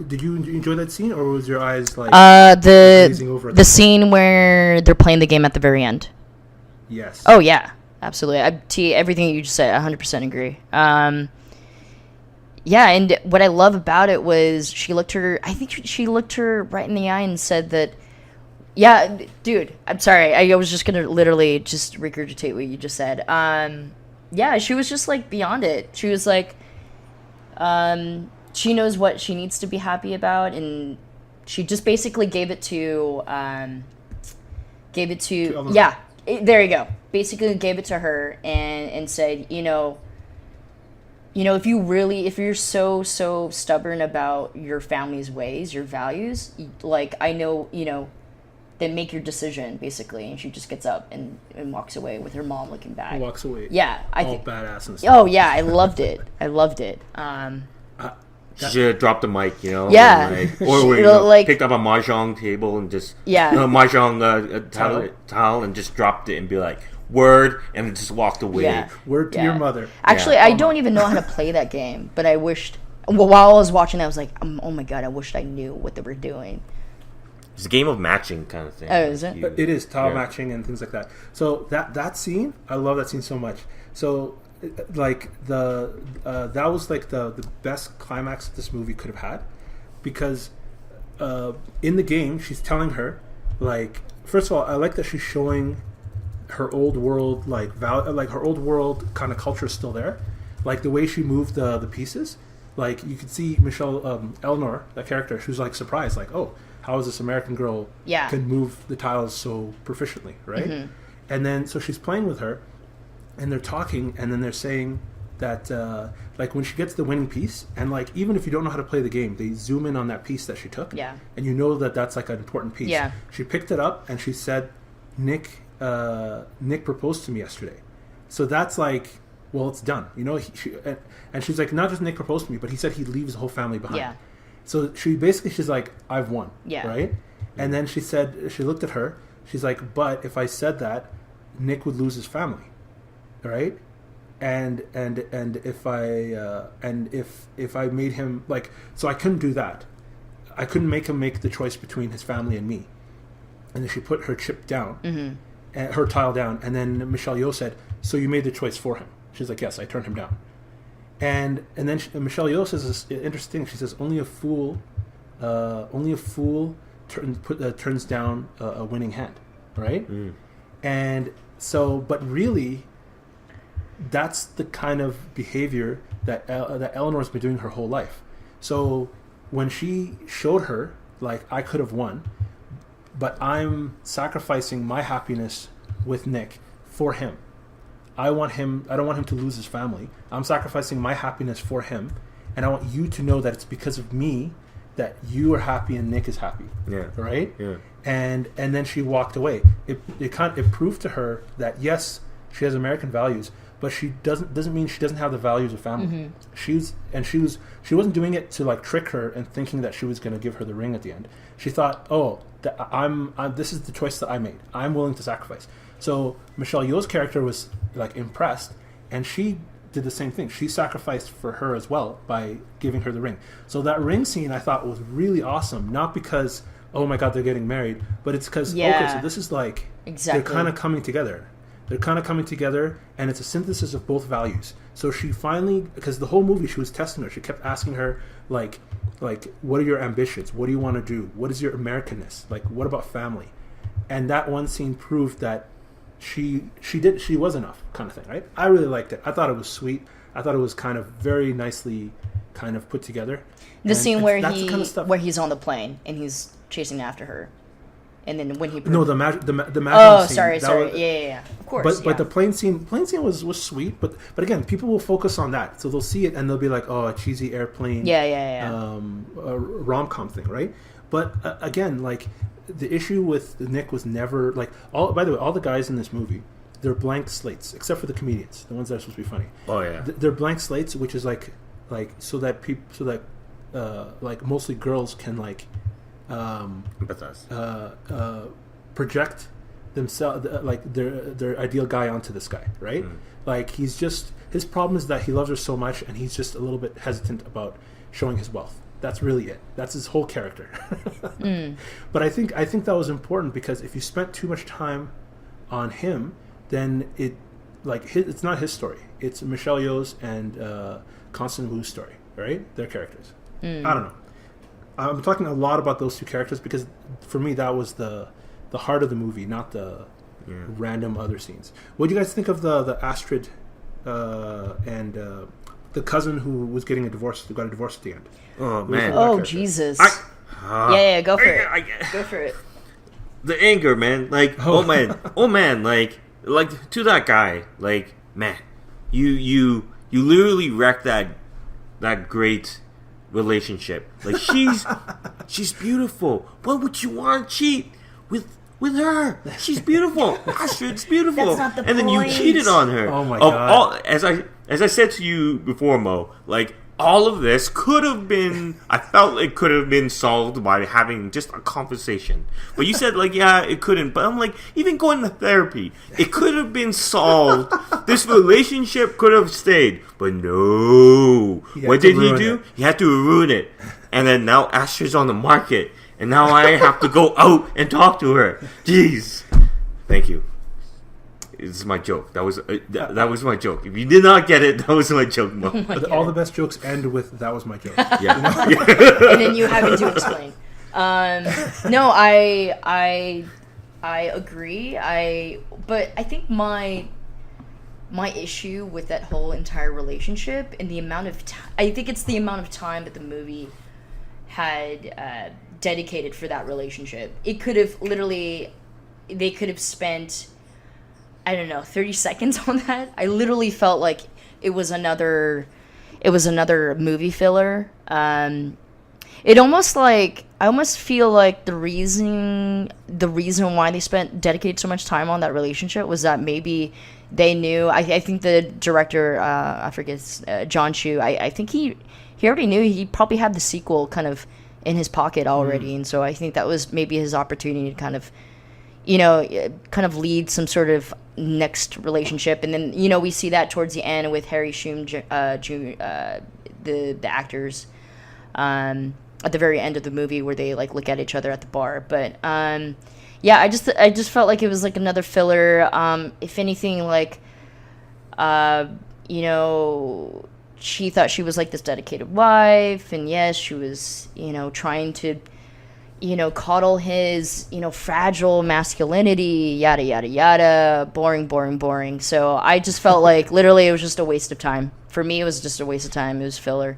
did you enjoy that scene, or was your eyes like glazing over the scene where they're playing the game at the very end? Yes. Oh yeah, absolutely. Everything you just said, 100% agree. Yeah, and what I love about it was she looked her right in the eye and said that, yeah, dude, I'm sorry. I was just going to literally just regurgitate what you just said. Yeah, she was just like beyond it. She was like, she knows what she needs to be happy about, and she just basically gave it to yeah, there you go. Basically gave it to her and said, if you're so stubborn about your family's ways, your values, like, I know, then make your decision, basically. And she just gets up and walks away with her mom looking back. Walks away. Yeah. All badass and stuff. Oh, yeah, I loved it. She should have dropped the mic, Yeah. Or picked up a mahjong table and just, mahjong towel and just dropped it and be like, word, and just walked away. Yeah. Word to your mother. Actually, I don't even know how to play that game, but I wished, while I was watching, I was like, oh my god, I wished I knew what they were doing. It's a game of matching kind of thing. Oh, is it? It is tile matching and things like that. So that scene, I love that scene so much. So like that was like the best climax this movie could have had. because in the game she's telling her, like, first of all, I like that she's showing her old world like her old world kind of culture is still there, like the way she moved the pieces. Like you could see Michelle Eleanor, that character, she was like surprised, like, oh, how is this American girl can move the tiles so proficiently, right? Mm-hmm. And then so she's playing with her, and they're talking, and then they're saying that like when she gets the winning piece, and like even if you don't know how to play the game, they zoom in on that piece that she took, and you know that that's like an important piece. Yeah. She picked it up and she said, Nick proposed to me yesterday. So that's like, well, it's done. You know, and she's like, not just Nick proposed to me, but he said he'd leave his whole family behind. Yeah. So she's like, I've won. Yeah. Right? And then she looked at her, she's like, but if I said that, Nick would lose his family. Right? And if I made him, like, so I couldn't do that. I couldn't make him make the choice between his family and me. And then she put her chip down, and her tile down, and then Michelle Yeoh said, so you made the choice for him. She's like, yes, I turned him down. And then Michelle Yeoh says this interesting thing. She says, only a fool turns down a winning hand, right? And so, but really, that's the kind of behavior that Eleanor's been doing her whole life. So when she showed her, like, I could have won, but I'm sacrificing my happiness with Nick for him. I don't want him to lose his family. I'm sacrificing my happiness for him, and I want you to know that it's because of me that you are happy and Nick is happy. Yeah. Right? Yeah. And then she walked away. It proved to her that yes, she has American values, but she doesn't mean she doesn't have the values of family. Mm-hmm. She wasn't doing it to like trick her and thinking that she was going to give her the ring at the end. She thought, oh, this is the choice that I made. I'm willing to sacrifice. So Michelle Yeoh's character was like impressed, and she did the same thing. She sacrificed for her as well by giving her the ring. So that ring scene I thought was really awesome, not because, oh my God, they're getting married, but it's because, okay, so this is like, they're kind of coming together. They're kind of coming together, and it's a synthesis of both values. So she finally, because the whole movie she was testing her, she kept asking her, like, what are your ambitions? What do you want to do? What is your Americanness? Like, what about family? And that one scene proved that she was enough, kind of thing, right? I really liked it. I thought it was sweet. I thought it was kind of very nicely kind of put together. The scene where he's on the plane and he's chasing after her, and then when he the magic oh scene, sorry yeah of course, but the plane scene was sweet, but again, people will focus on that, so they'll see it and they'll be like, oh, a cheesy airplane a rom-com thing, right? But again, like, the issue with Nick was never like, by the way, all the guys in this movie, they're blank slates except for the comedians, the ones that are supposed to be funny. Oh yeah, they're blank slates, which is like so that like mostly girls can like project themselves, like their ideal guy onto this guy, right? Like, his problem is that he loves her so much, and he's just a little bit hesitant about showing his wealth. That's really it. That's his whole character. But I think that was important, because if you spent too much time on him, then it's not his story. It's Michelle Yeoh's and Constance Wu's story, right? Their characters. I don't know. I'm talking a lot about those two characters because for me that was the heart of the movie, not the random other scenes. What do you guys think of the Astrid and the cousin who was getting who got a divorce at the end? Oh man! Oh Jesus! Yeah, go for it. Go for it. The anger, man. Like, oh man, like to that guy, like, man, you literally wrecked that great relationship. Like, she's beautiful. Why would you want to cheat with her? She's beautiful. Astrid's beautiful. That's not the and then you cheated on her. Oh my God! As I said to you before, Mo, like, all of this could have been, I felt it could have been solved by having just a conversation. But you said, like, yeah, it couldn't. But I'm like, even going to therapy, it could have been solved. This relationship could have stayed. But no. What did he do? He had to ruin it. And then now Astrid's on the market. And now I have to go out and talk to her. Jeez. Thank you. it's my joke. That was that was my joke. If you did not get it, that was my joke, Mo. All the best jokes end with "that was my joke." Yeah. And then you having to explain. No, I agree. But I think my issue with that whole entire relationship and the amount of I think it's the amount of time that the movie had dedicated for that relationship. It could have literally, they could have spent, I don't know, 30 seconds on that. I literally felt like it was another movie filler. It almost like, I almost feel like the reason why they dedicated so much time on that relationship was that maybe they knew, I think the director, I forget, John Chu, I think he already knew he probably had the sequel kind of in his pocket already. And so I think that was maybe his opportunity to kind of, kind of lead some sort of next relationship. And then, we see that towards the end with Harry Shum, the actors, at the very end of the movie where they like look at each other at the bar. But yeah, I just felt like it was like another filler. If anything, like she thought she was like this dedicated wife, and yes, she was trying to coddle his fragile masculinity, yada yada yada. Boring. So I just felt like literally it was just a waste of time. For me, it was just a waste of time. It was filler.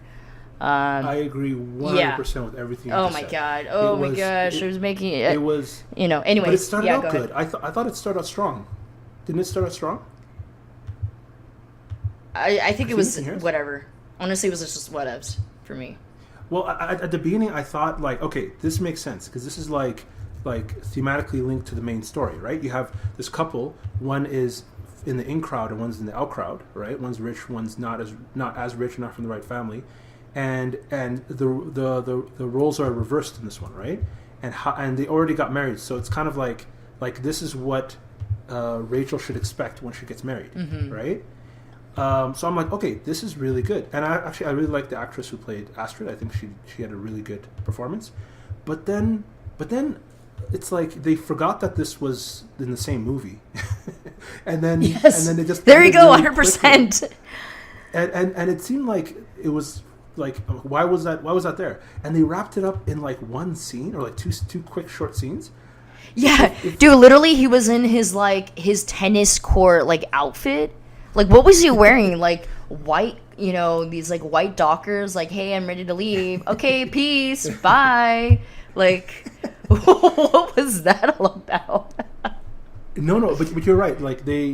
I agree 100% with everything you Oh just my said. god. Oh my gosh. It was making it. It was. Anyways. But it started out go good. ahead. I thought it started out strong. Didn't it start out strong? I think it was Christina, whatever. Honestly, it was just whatevs for me. Well, at the beginning, I thought like, okay, this makes sense because this is like thematically linked to the main story, right? You have this couple. One is in the in crowd and one's in the out crowd, right? One's rich, one's not as rich, not from the right family. And the roles are reversed in this one, right? And they already got married, so it's kind of like this is what Rachel should expect when she gets married, right? So I'm like, okay, this is really good, and I really like the actress who played Astrid. I think she had a really good performance, but then it's like they forgot that this was in the same movie, and then they just there you go, really 100%. And it seemed like it was. Like, why was that there? And they wrapped it up in like one scene or like two quick short scenes. Yeah, dude, literally he was in his tennis court like outfit. Like, what was he wearing? Like white, these like white Dockers, like, hey, I'm ready to leave. Okay, peace, bye. Like, what was that all about? No, but you're right. Like they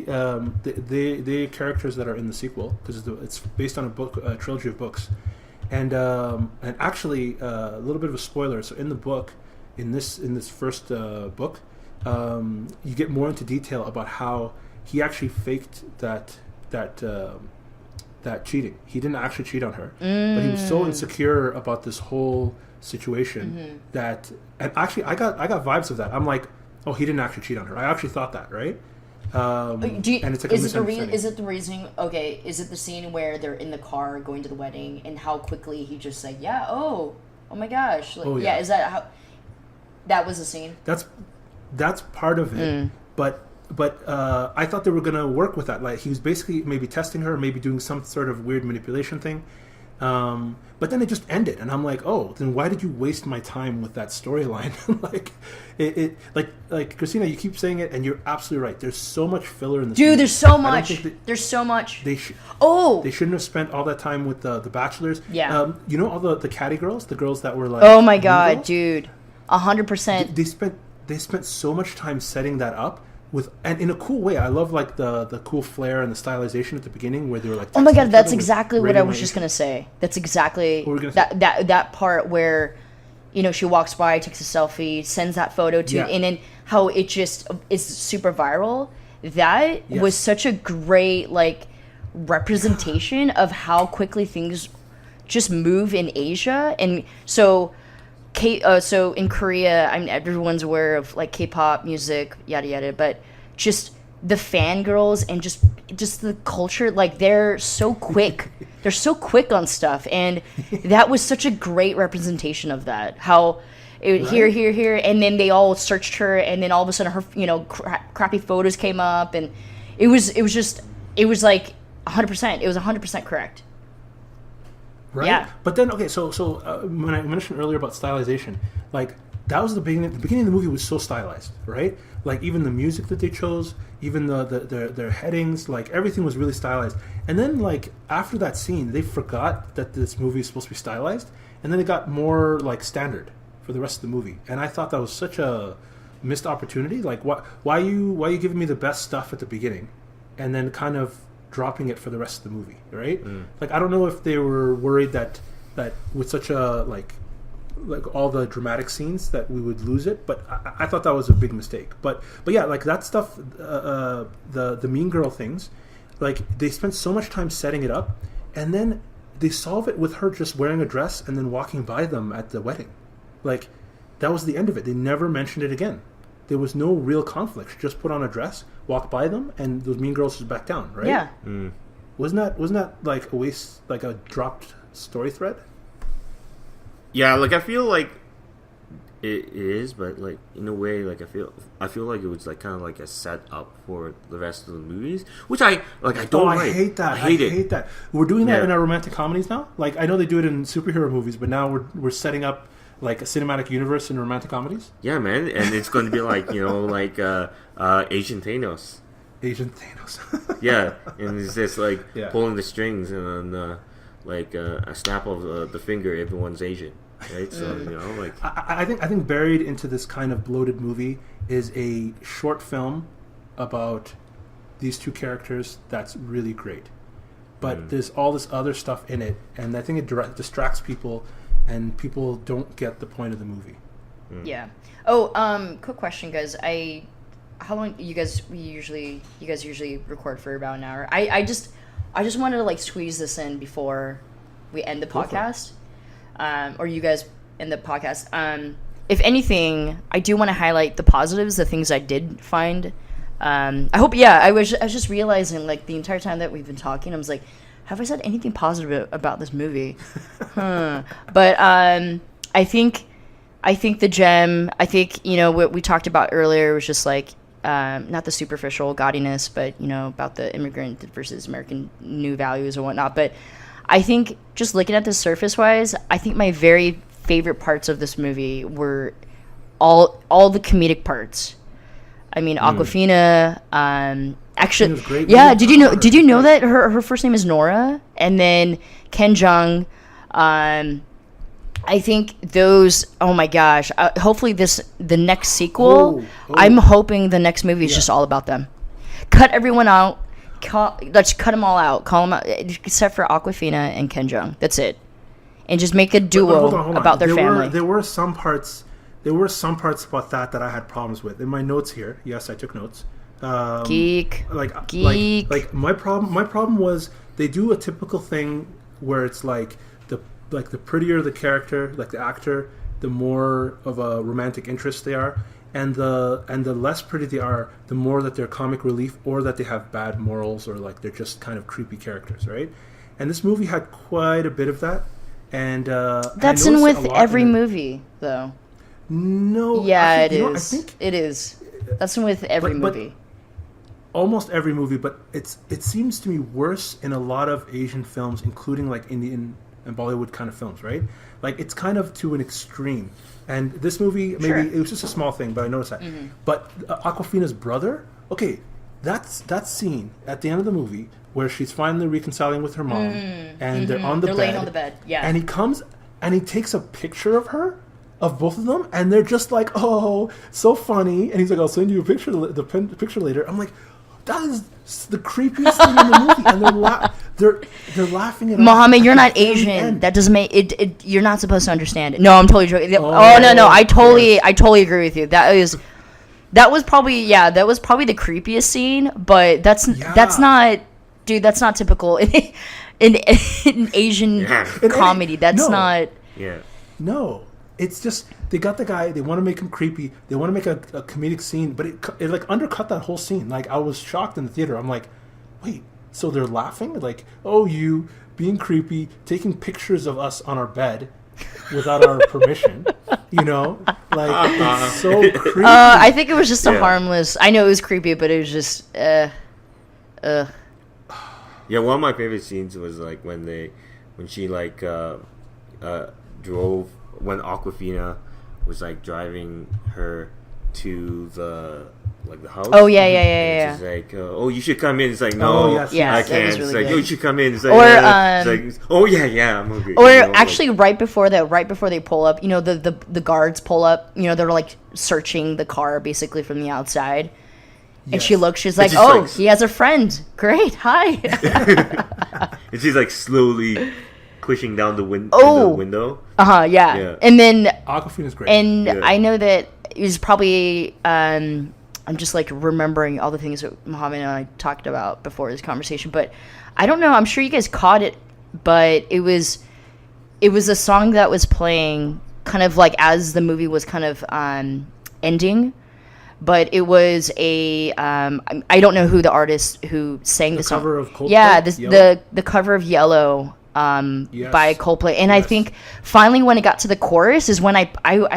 characters that are in the sequel because it's based on a trilogy of books. And actually, a little bit of a spoiler. So in the book, in this first book, you get more into detail about how he actually faked that cheating. He didn't actually cheat on her, but he was so insecure about this whole situation that. And actually, I got vibes of that. I'm like, oh, he didn't actually cheat on her. I actually thought that, right? And it's like is it the reason? Okay, is it the scene where they're in the car going to the wedding and how quickly he just said, "Yeah, oh my gosh," like, yeah. Is that how? That was the scene. That's part of it, but I thought they were gonna work with that. Like he was basically maybe testing her, maybe doing some sort of weird manipulation thing. But then it just ended, and I'm like, oh, then why did you waste my time with that storyline? like Christina, you keep saying it, and you're absolutely right. There's so much filler in this. Dude, movie. there's so much. There's so much. They shouldn't have spent all that time with the bachelors. Yeah. All the catty girls, the girls that were like. Oh my god, dude, 100%. They spent so much time setting that up. And in a cool way. I love like the cool flair and the stylization at the beginning where they were like, oh my god, that's exactly what I was just gonna say. That's exactly that part where she walks by, takes a selfie, sends that photo to, and then how it just is super viral. That was such a great like representation of how quickly things just move in Asia. And so so in Korea, everyone's aware of like K-pop music, yada yada, but just the fangirls and just the culture, like they're so quick. They're so quick on stuff, and that was such a great representation of that. How here, and then they all searched her, and then all of a sudden her crappy photos came up, and it was like 100%. It was 100% correct. Right? Yeah. But then, okay, so when I mentioned earlier about stylization, like, that was the beginning. The beginning of the movie was so stylized, right? Like, even the music that they chose, even their headings, like, everything was really stylized. And then, like, after that scene, they forgot that this movie is supposed to be stylized, and then it got more, like, standard for the rest of the movie. And I thought that was such a missed opportunity. Like, why are you giving me the best stuff at the beginning, and then kind of dropping it for the rest of the movie, right? Like, I don't know if they were worried that with such a like all the dramatic scenes that we would lose it, but I thought that was a big mistake. But yeah, like, that stuff, the Mean Girl things, like, they spent so much time setting it up, and then they solve it with her just wearing a dress and then walking by them at the wedding. Like, that was the end of it. They never mentioned it again. There was no real conflict. She just put on a dress, walked by them, and those mean girls just back down, right? Yeah. Wasn't that like a waste, like a dropped story thread? Yeah, like, I feel like it is, but, like, in a way, like, I feel like it was, like, kind of like a setup for the rest of the movies, which I don't like. I hate that. I hate that. We're doing that in our romantic comedies now. Like, I know they do it in superhero movies, but now we're setting up, like, a cinematic universe in romantic comedies. Yeah, man, and it's going to be like, like Asian Thanos. Asian Thanos. Yeah, and it's just like Yeah. pulling the strings, and then like a snap of the finger, everyone's Asian, right? So like I think buried into this kind of bloated movie is a short film about these two characters that's really great, but there's all this other stuff in it, and I think it distracts people, and people don't get the point of the movie. Yeah. Oh, quick question, guys. How long you guys usually record for? About an hour. I just wanted to, like, squeeze this in before we end the podcast, or you guys end the podcast. If anything, I do want to highlight the positives, the things I did find. I hope. Yeah, I was just realizing, like, the entire time that we've been talking, I was like, have I said anything positive about this movie? But I think the gem. I think, what we talked about earlier was just, like, not the superficial gaudiness, but about the immigrant versus American new values and whatnot. But I think, just looking at this surface wise, I think my very favorite parts of this movie were all the comedic parts. I mean, Awkwafina. Actually, great. yeah. Did you know that her first name is Nora, and then Ken Jeong. I think those. Oh my gosh! Hopefully, the next sequel. I'm hoping the next movie is just all about them. Cut everyone out. Let's cut them all out. Call them out, except for Awkwafina and Ken Jeong. That's it, and just make a duo hold on. about their family. There were some parts about that I had problems with. In my notes here, yes, I took notes. Geek. Like my problem was they do a typical thing where it's like the prettier the character, like the actor, the more of a romantic interest they are, and the less pretty they are, the more that they're comic relief, or that they have bad morals, or like they're just kind of creepy characters, right? And this movie had quite a bit of that, and that's in with every movie, though. No, yeah, it is. I think it is. That's in with every movie. Almost every movie, but it seems to me worse in a lot of Asian films, including like Indian and Bollywood kind of films, right? Like, it's kind of to an extreme. And this movie, maybe it was just a small thing, but I noticed that. But Awkwafina's brother, okay, that scene at the end of the movie where she's finally reconciling with her mom, and they're laying on the bed, yeah. And he comes and he takes a picture of her, of both of them, and they're just like, oh, so funny. And he's like, I'll send you a picture, the picture later. I'm like, that is the creepiest thing in the movie, and they're laughing at Mohammed, you're not Asian. That doesn't make it. You're not supposed to understand it. No, I'm totally joking. No. I totally agree with you. That was probably the creepiest scene. But that's not, dude. That's not typical in Asian comedy. That's not. Yeah. No. It's just, they got the guy, they want to make him creepy, they want to make a comedic scene, but it like undercut that whole scene. Like, I was shocked in the theater. I'm like, wait, so they're laughing? Like, oh, you being creepy, taking pictures of us on our bed without our permission, Like, it's so creepy. I think it was just a harmless, I know it was creepy, but it was just, Ugh. Yeah, one of my favorite scenes was like when she like drove when Aquafina was like driving her to the house. Oh yeah. And she's like, "Oh, you should come in." It's like, "No, Oh, yes. Yeah, I that can't." was It's really like, good. "Oh, you should come in." It's like, Or, it's like, "Oh yeah, I'm hungry." Or You know, actually, right before they pull up, the guards pull up. They're like searching the car basically from the outside, and she Yes. looks. She's like, she's "Oh, like- he has a friend. Great, hi." and she's like slowly pushing down the Oh. window. Yeah. Yeah. And then, Aquafina's great. and Yeah. I know that it was probably. I'm just like remembering all the things that Mohammed and I talked about before this conversation, but I don't know. I'm sure you guys caught it, but it was a song that was playing kind of like as the movie was kind of ending. But it was a I don't know who the artist who sang the song. cover of Coldplay? Yeah, Yellow? the cover of Yellow Yes. by Coldplay. And I Yes. think finally when it got to the chorus is when I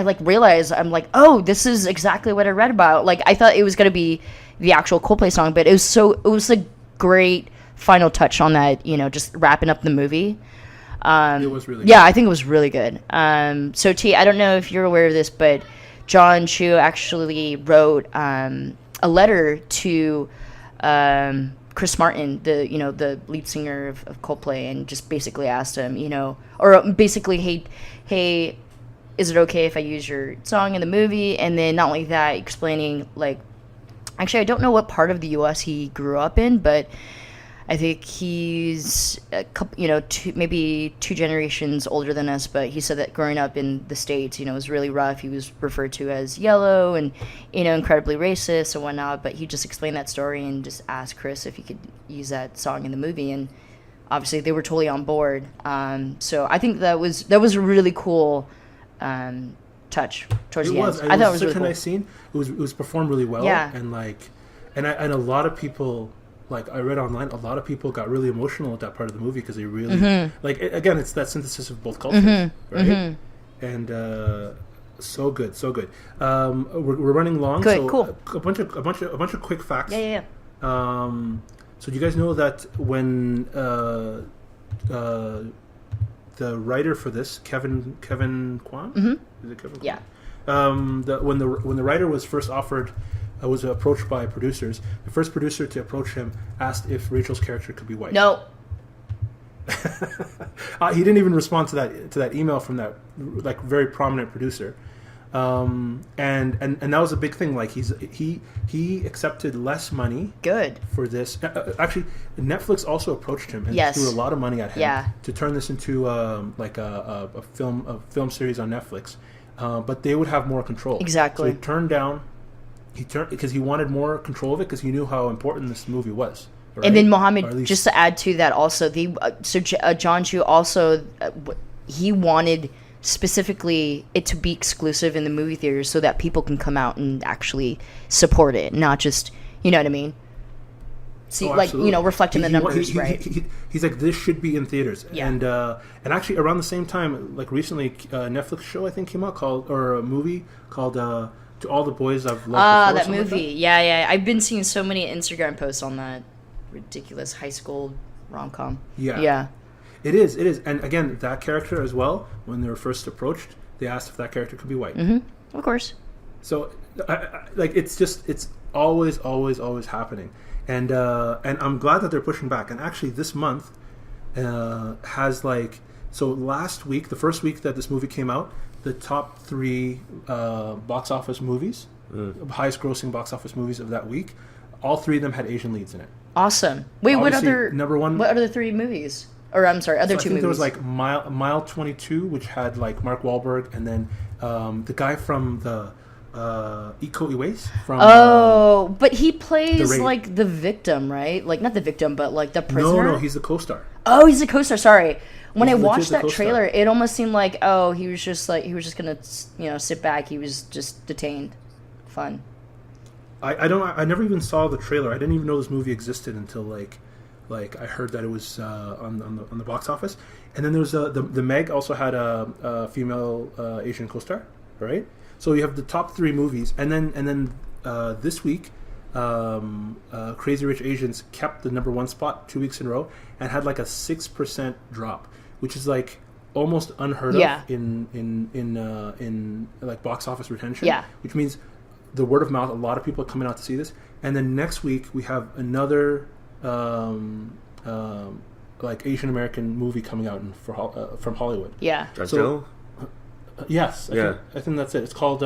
like realized, I'm like, oh, this is exactly what I read about. Like I thought it was gonna be the actual Coldplay song, but it was a great final touch on that, just wrapping up the movie. It was really Yeah, I think it was really good. So T, I don't know if you're aware of this, but John Chu actually wrote a letter to Chris Martin, the lead singer of Coldplay, and just basically asked him, or basically, hey, is it okay if I use your song in the movie? And then not only that, explaining like, actually, I don't know what part of the U.S. he grew up in, but I think he's a couple, maybe 2 generations older than us. But he said that growing up in the States, it was really rough. He was referred to as yellow and, incredibly racist and whatnot. But he just explained that story and just asked Chris if he could use that song in the movie. And obviously they were totally on board. So I think that was a really cool touch towards the end. I thought it was such really a cool. nice scene. It was performed really well. Yeah. And a lot of people, like I read online, a lot of people got really emotional at that part of the movie because they really again, it's that synthesis of both cultures, right? And so good. We're running long. Good, so cool. A bunch of quick facts. Yeah. So do you guys know that when the writer for this, Kevin Kwan, is it Kevin Kwan? Yeah. When the writer was first offered, was approached by producers. The first producer to approach him asked if Rachel's character could be white. No. He didn't even respond to that email from that like very prominent producer, and that was a big thing. Like he accepted less money. Good. For this. Actually, Netflix also approached him and Yes. threw a lot of money at him Yeah. to turn this into like a film series on Netflix, but they would have more control. Exactly. So he turned down. Because he wanted more control of it because he knew how important this movie was. Right? And then Or at Mohammed, least- just to add to that, also John Chu also he wanted specifically it to be exclusive in the movie theaters so that people can come out and actually support it, not just what I mean. See, absolutely. reflecting the numbers, right? He's like, this should be in theaters. Yeah. And actually around the same time, like recently, Netflix show I think came out or a movie called To All the Boys I've Loved Before. That something like movie, yeah. I've been seeing so many Instagram posts on that ridiculous high school rom-com. Yeah. It is. And again, that character as well, when they were first approached, they asked if that character could be white. Of course. So, it's always happening. And I'm glad that they're pushing back. And actually, this month has last week, the first week that this movie came out, the top 3 box office movies, highest grossing box office movies of that week, all 3 of them had Asian leads in it. Awesome. Wait, Obviously, what other number one? What other 3 movies? Or I'm sorry, other So 2 I think movies. there was like Mile 22, which had like Mark Wahlberg, and then the guy from the Iko Uwais from. But he plays Raid. like the victim, right? Like not the victim, but like the prisoner. No, he's the co-star. Oh, he's a co-star. Sorry. When He's I legit watched the that co-star. trailer, it almost seemed like he was just gonna sit back. He was just detained. Fun. I never even saw the trailer. I didn't even know this movie existed until like I heard that it was on the box office. And then there's the Meg also had a female Asian co-star, right? So you have the top 3 movies, and then this week Crazy Rich Asians kept the number one spot 2 weeks in a row and had like a 6% drop, which is like almost unheard Yeah. of in like box office retention. Yeah. Which means the word of mouth, a lot of people are coming out to see this. And then next week we have another like Asian American movie coming out from Hollywood. Yeah. Godzilla? Yes. I think that's it. It's called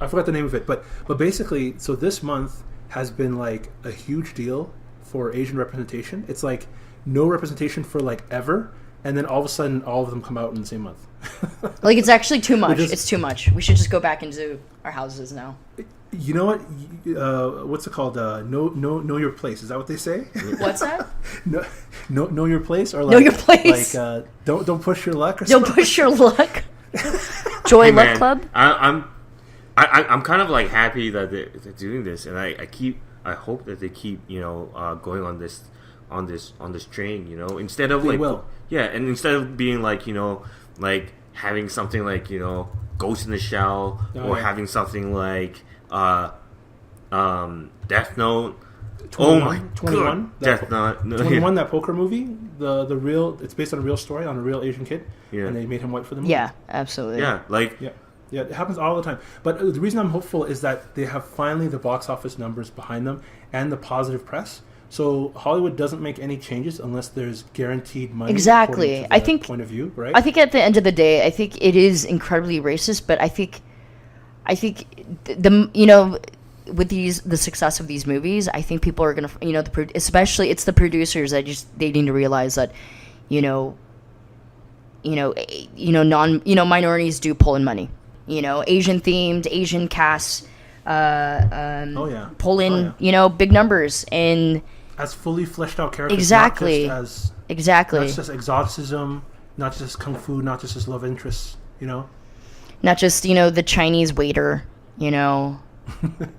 I forgot the name of it, but basically, so this month has been like a huge deal for Asian representation. It's like no representation for like ever, and then all of a sudden, all of them come out in the same month. Like, it's actually too much. Just- It's too much. We should just go back into our houses now. You know what? What's it called? Know your place. Is that what they say? What's that? Know your place, or like, Know your place. Like don't push your luck. Or Don't something? push your luck. Joy Luck Man, Club? I'm kind of like happy that they're doing this, and I hope that they keep going on this train, instead of They like will. Yeah, and instead of being like like having something like Ghost in the Shell, or yeah. having something like Death Note. 21, Oh my 21, god, Death Note. No, 21, that poker movie, the real, it's based on a real story on a real Asian kid, Yeah. and they made him white for the movie. Yeah, absolutely. Yeah, like Yeah, it happens all the time. But the reason I'm hopeful is that they have finally the box office numbers behind them and the positive press. So Hollywood doesn't make any changes unless there's guaranteed money. Exactly. according to I the think- point of view, right? I think at the end of the day, I think it is incredibly racist, but I think with the success of these movies, I think people are gonna, especially it's the producers that they need to realize that, minorities do pull in money. Asian themed, Asian casts, oh yeah, pull in, Oh, yeah. big numbers and as fully fleshed out characters. Exactly. Not just exactly, not just exoticism, not just kung fu, not just as love interests. not just the Chinese waiter, And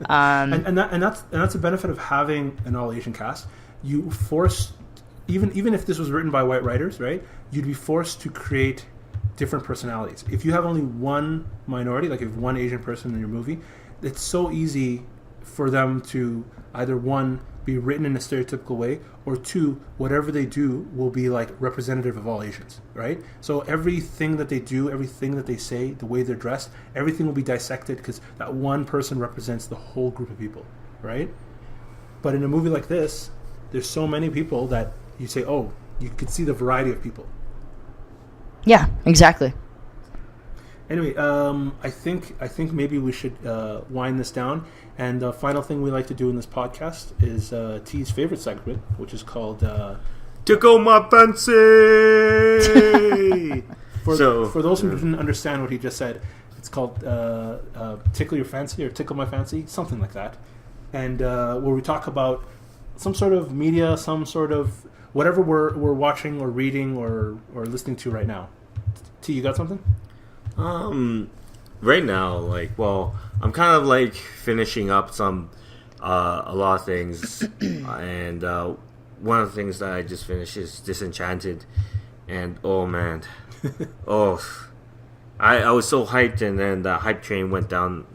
that's the benefit of having an all Asian cast. You force, even if this was written by white writers, right? You'd be forced to create different personalities. If you have only one minority, like if you have one Asian person in your movie, it's so easy for them to either one, be written in a stereotypical way, or two, whatever they do will be like representative of all Asians, right? So everything that they do, everything that they say, the way they're dressed, everything will be dissected because that one person represents the whole group of people, right? But in a movie like this, there's so many people that you say, oh, you could see the variety of people. yeah, exactly. Anyway, I think maybe we should wind this down. And the final thing we like to do in this podcast is T's favorite segment, which is called Tickle My Fancy. for So- those who didn't understand what he just said, it's called Tickle Your Fancy or Tickle My Fancy, something like that. And where we talk about some sort of media, some sort of whatever we're watching or reading or listening to right now. T, you got something? Right now, I'm kind of like finishing up a lot of things, and one of the things that I just finished is Disenchanted, and oh man, I was so hyped, and then the hype train went down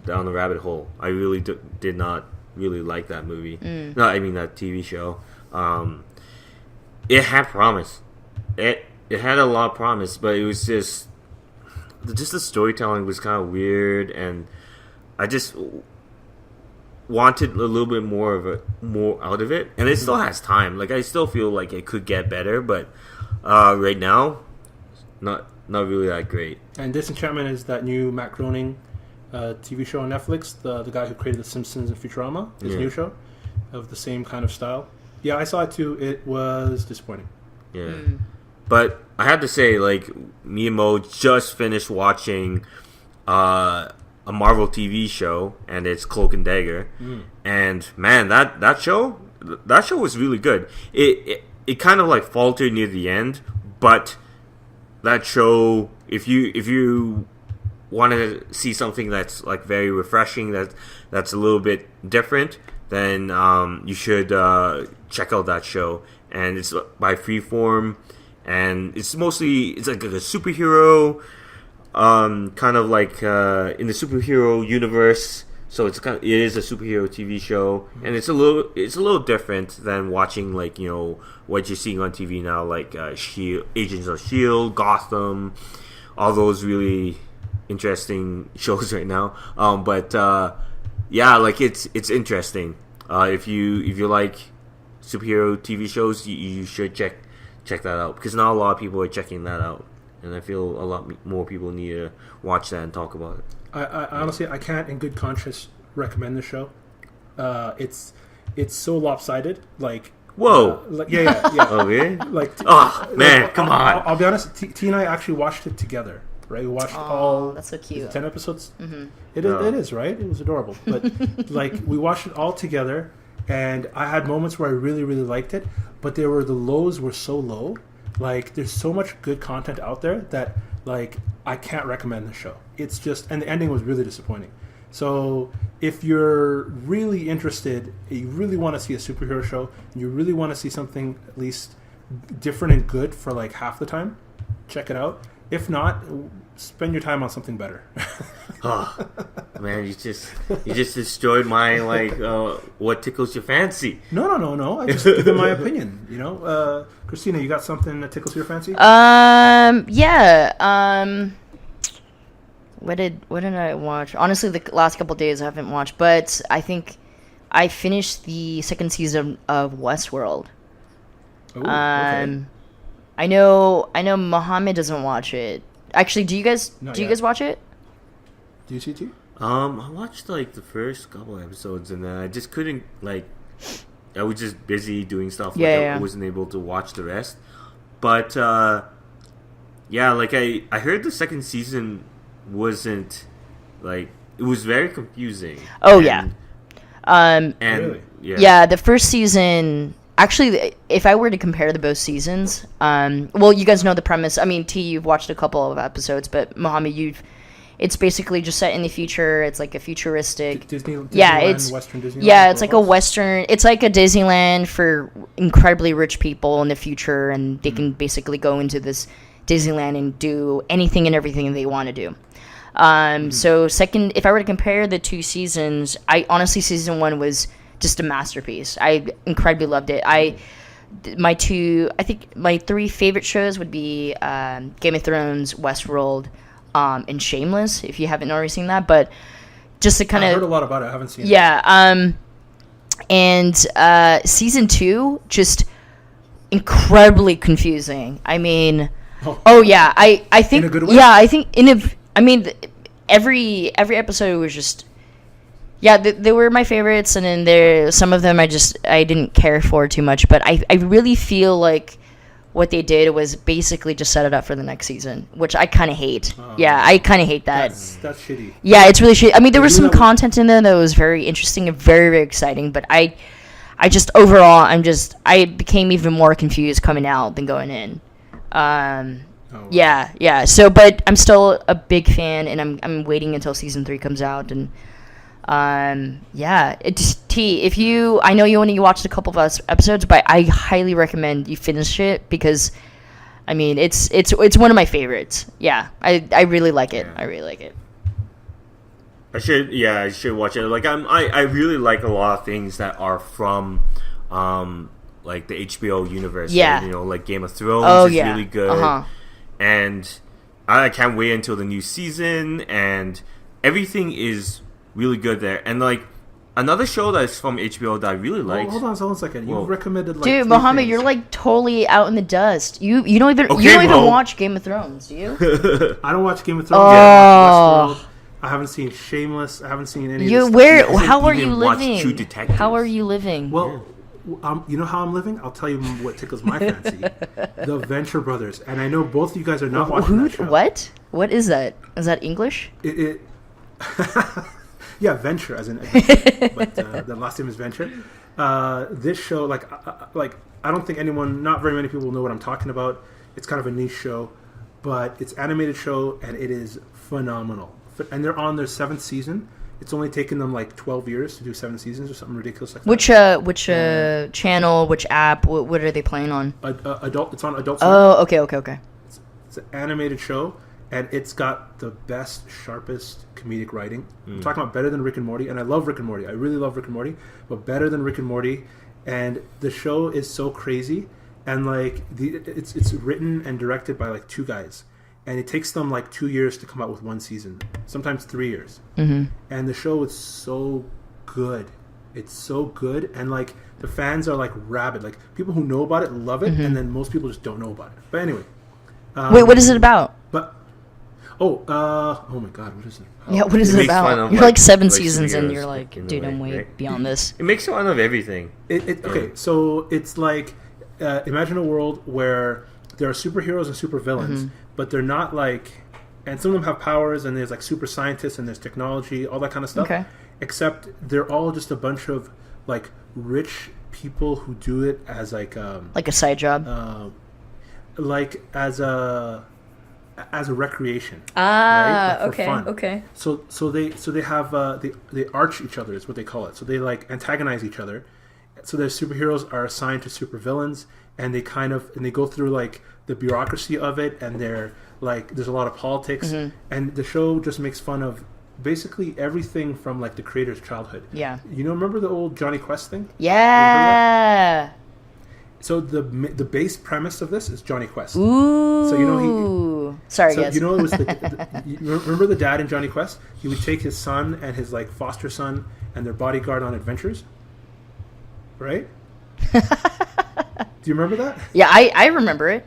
the rabbit hole. I really did not really like that movie. No, I mean that TV show. It had promise. It had a lot of promise, but it was just the storytelling was kind of weird, and I just wanted a little bit more out of it. And it still has time. Like, I still feel like it could get better, but right now, not really that great. And Disenchantment is that new Matt Groening TV show on Netflix, the guy who created The Simpsons and Futurama, his new show, of the same kind of style. Yeah, I saw it too. It was disappointing. Yeah. But I have to say, like, me and Mo just finished watching a Marvel TV show, and it's Cloak and Dagger. And man, that show was really good. It kind of like faltered near the end, but that show, if you want to see something that's like very refreshing, that's a little bit different, then you should check out that show. And it's by Freeform, and it's like a superhero, kind of like in the superhero universe. So it is a superhero TV show, and it's a little different than watching like what you're seeing on TV now, like Shield, Agents of Shield, Gotham, all those really interesting shows right now. But like it's interesting. If you like superhero TV shows, you should check that out, because not a lot of people are checking that out, and I feel a lot more people need to watch that and talk about it. I honestly, I can't in good conscience recommend the show. It's so lopsided. Like, whoa. Yeah. Oh, really? Like, man, come on. I'll be honest. T and I actually watched it together. Right, we watched all. That's so cute. 10 episodes. Mm-hmm. It is right. It was adorable, but like we watched it all together, and I had moments where I really, really liked it, but the lows were so low. Like, there's so much good content out there that like I can't recommend the show. It's just, and the ending was really disappointing. So if you're really interested, you really want to see a superhero show, and you really want to see something at least different and good for like half the time, check it out. If not, spend your time on something better. Oh, man, you just destroyed my what tickles your fancy. No. I just give them my opinion. Christina, you got something that tickles your fancy? Yeah. What did I watch? Honestly, the last couple of days I haven't watched, but I think I finished the second season of Westworld. Ooh, okay. I know Mohammed doesn't watch it. Actually, do you guys watch it? Do you see it? I watched like the first couple episodes, and then I just couldn't I was just busy doing stuff. I wasn't able to watch the rest. But I heard the second season wasn't it was very confusing. Oh, and really? Yeah, the first season. Actually, if I were to compare the both seasons, you guys know the premise. I mean, T, you've watched a couple of episodes, but Mohammed, it's basically just set in the future. It's like a futuristic Disneyland, Western Disneyland. Yeah, it's like a Western. It's like a Disneyland for incredibly rich people in the future, and they can basically go into this Disneyland and do anything and everything they want to do. So second, if I were to compare the two seasons, I honestly, season one was just a masterpiece. I incredibly loved it. My three favorite shows would be Game of Thrones, Westworld, and Shameless, if you haven't already seen that. But just to kind of... I heard a lot about it. I haven't seen it. Yeah. And season 2, just incredibly confusing. I mean... Oh yeah. I think... In a good way? Yeah, I think every episode was just... Yeah, they were my favorites, and then some of them I didn't care for too much, but I really feel like what they did was basically just set it up for the next season, which I kind of hate. Yeah, I kind of hate that. That's shitty. Yeah, it's really shitty. I mean, there was some content in there that was very interesting and very, very exciting, but I just overall, I became even more confused coming out than going in. Yeah. So, but I'm still a big fan, and I'm waiting until season 3 comes out, and I know you only watched a couple of episodes, but I highly recommend you finish it, because I mean it's one of my favorites. Yeah, I really like it. I really like it. I should watch it. I really like a lot of things that are from like the HBO universe. Yeah. Right? Like Game of Thrones is really good. Uh-huh. And I can't wait until the new season, and everything is really good there. And another show that's from HBO that I really like. Hold on a second. You recommended Dude, Mohammed, you're totally out in the dust. You don't even watch Game of Thrones, do you? I don't watch Game of Thrones. I watch Westworld. I haven't seen Shameless. I haven't seen any of this. How are you living? True Detectives. How are you living? Well, you know how I'm living? I'll tell you what tickles my fancy. The Venture Brothers. And I know both of you guys are not watching that show. What? What is that? Is that English? Yeah, Venture, as in adventure, but the last name is Venture. This show, I don't think not very many people know what I'm talking about. It's kind of a niche show, but it's an animated show, and it is phenomenal. And they're on their 7th season. It's only taken them 12 years to do 7 seasons or something ridiculous like that. Which channel, which app, what are they playing on? It's on Adult Swim. Oh, okay. It's an animated show, and it's got the best, sharpest comedic writing. I'm talking about better than Rick and Morty, and I love Rick and Morty. I really love Rick and Morty, but better than Rick and Morty. And the show is so crazy, and like it's written and directed by like 2 guys, and it takes them like 2 years to come out with 1 season, sometimes 3 years. And the show is so good. It's so good, and like the fans are like rabid. Like people who know about it love it, and then most people just don't know about it. But anyway, Wait, what is it about? But oh my God, what is it? Yeah, what is it about? You're like 7 seasons in, you're like, dude, I'm way beyond this. It makes fun of everything. Okay, so it's like imagine a world where there are superheroes and supervillains, but they're not like, and some of them have powers, and there's like super scientists, and there's technology, all that kind of stuff. Okay. Except they're all just a bunch of like rich people who do it as like a side job, like as a recreation. Right? Like okay, fun. Okay. So they have they arch each other is what they call it. So they like antagonize each other. So their superheroes are assigned to supervillains, and they they go through like the bureaucracy of it, and they're like there's a lot of politics, and the show just makes fun of basically everything from like the creator's childhood. Yeah. Remember the old Johnny Quest thing? Yeah. So the base premise of this is Johnny Quest. Ooh. So Sorry, guys. It was remember the dad in Johnny Quest? He would take his son and his like foster son and their bodyguard on adventures, right? Do you remember that? Yeah, I remember it.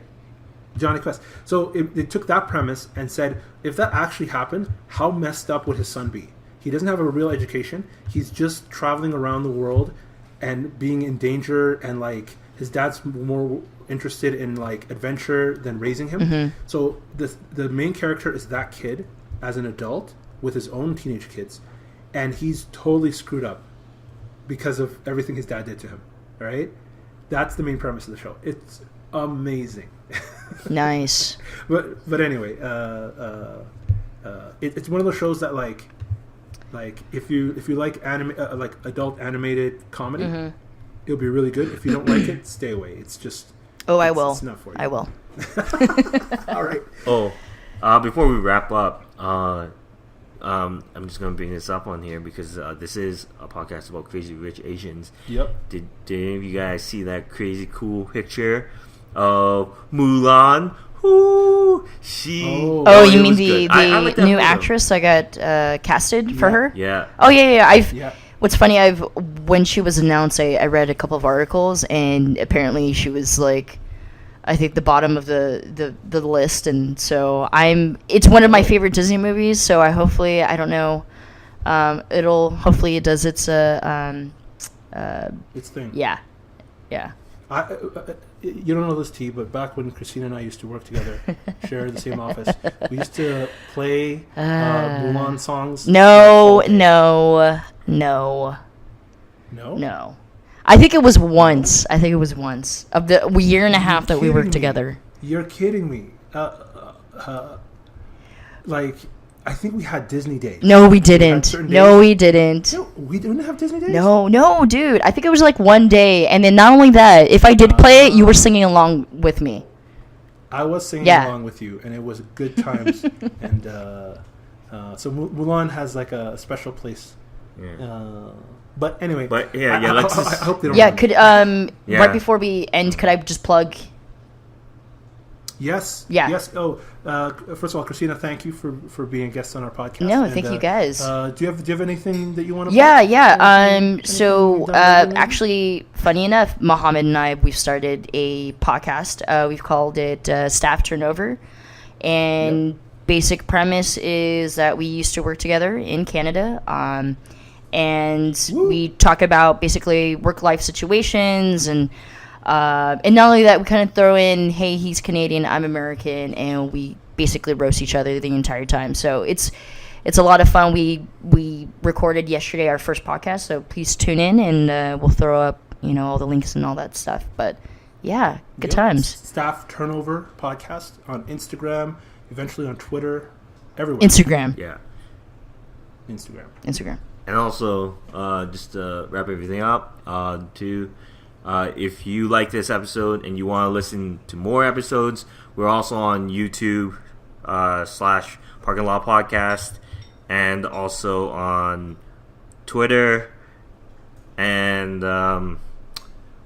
Johnny Quest. So they took that premise and said, if that actually happened, how messed up would his son be? He doesn't have a real education. He's just traveling around the world and being in danger, and like his dad's more interested in like adventure than raising him. So the main character is that kid as an adult with his own teenage kids, and he's totally screwed up because of everything his dad did to him. Right? That's the main premise of the show. It's amazing. Nice. But anyway, it's one of those shows that like if you like anime, like adult animated comedy, it'll be really good. If you don't like it, stay away. It's just I will. It's not for you. I will. All right. Before we wrap up, I'm just gonna bring this up on here because this is a podcast about crazy rich Asians. Yep. Did any of you guys see that crazy cool picture of Mulan? Ooh, you mean the new actress that got casted for her? Yeah. Oh yeah. What's funny, when she was announced, I read a couple of articles, and apparently she was like, I think the bottom of the list, and so it's one of my favorite Disney movies. So hopefully it does its thing. Yeah. You don't know this, T, but back when Christina and I used to work together, share the same office, we used to play Mulan songs. No. I think it was once. Of the year and a half that we worked together. You're kidding me. Like, I think we had Disney days. No, we didn't. No, we didn't. No, we didn't have Disney days? No, dude. I think it was like one day. And then not only that, if I did play it, you were singing along with me. I was singing along with you, and it was good times. And so Mulan has like a special place. Yeah. But anyway. I hope they don't. Yeah, right before we end, could I just plug? Yes. Yeah. Yes. First of all, Christina, thank you for being a guest on our podcast. No, thank you guys. Do you have anything that you want to? Yeah. So actually, funny enough, Mohammed and I, we've started a podcast. We've called it Staff Turnover, and basic premise is that we used to work together in Canada. And we talk about basically work-life situations, and not only that, we kind of throw in, hey, he's Canadian, I'm American, and we basically roast each other the entire time. So it's a lot of fun. We recorded yesterday our first podcast, so please tune in, and we'll throw up all the links and all that stuff. But yeah, good times. Staff Turnover Podcast on Instagram, eventually on Twitter, everywhere. Instagram. Yeah. Instagram. And also, just to wrap everything up, if you like this episode and you want to listen to more episodes, we're also on YouTube, /parkinglotpodcast, and also on Twitter. And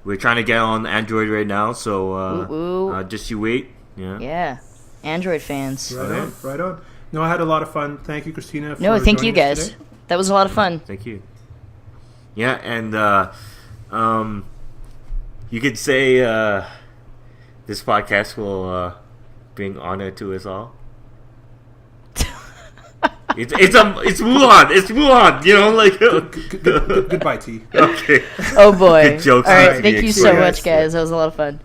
we're trying to get on Android right now, so just you wait. Yeah. Android fans. Right on. No, I had a lot of fun. Thank you, Christina. No, thank you joining us guys. today. That was a lot of fun. Thank you. Yeah, and you could say this podcast will bring honor to us all. It's Wuhan. It's Wuhan. You know, like Goodbye, T. Okay. Oh boy. Good jokes. All right. Right. Thank you so much, guys. That was a lot of fun.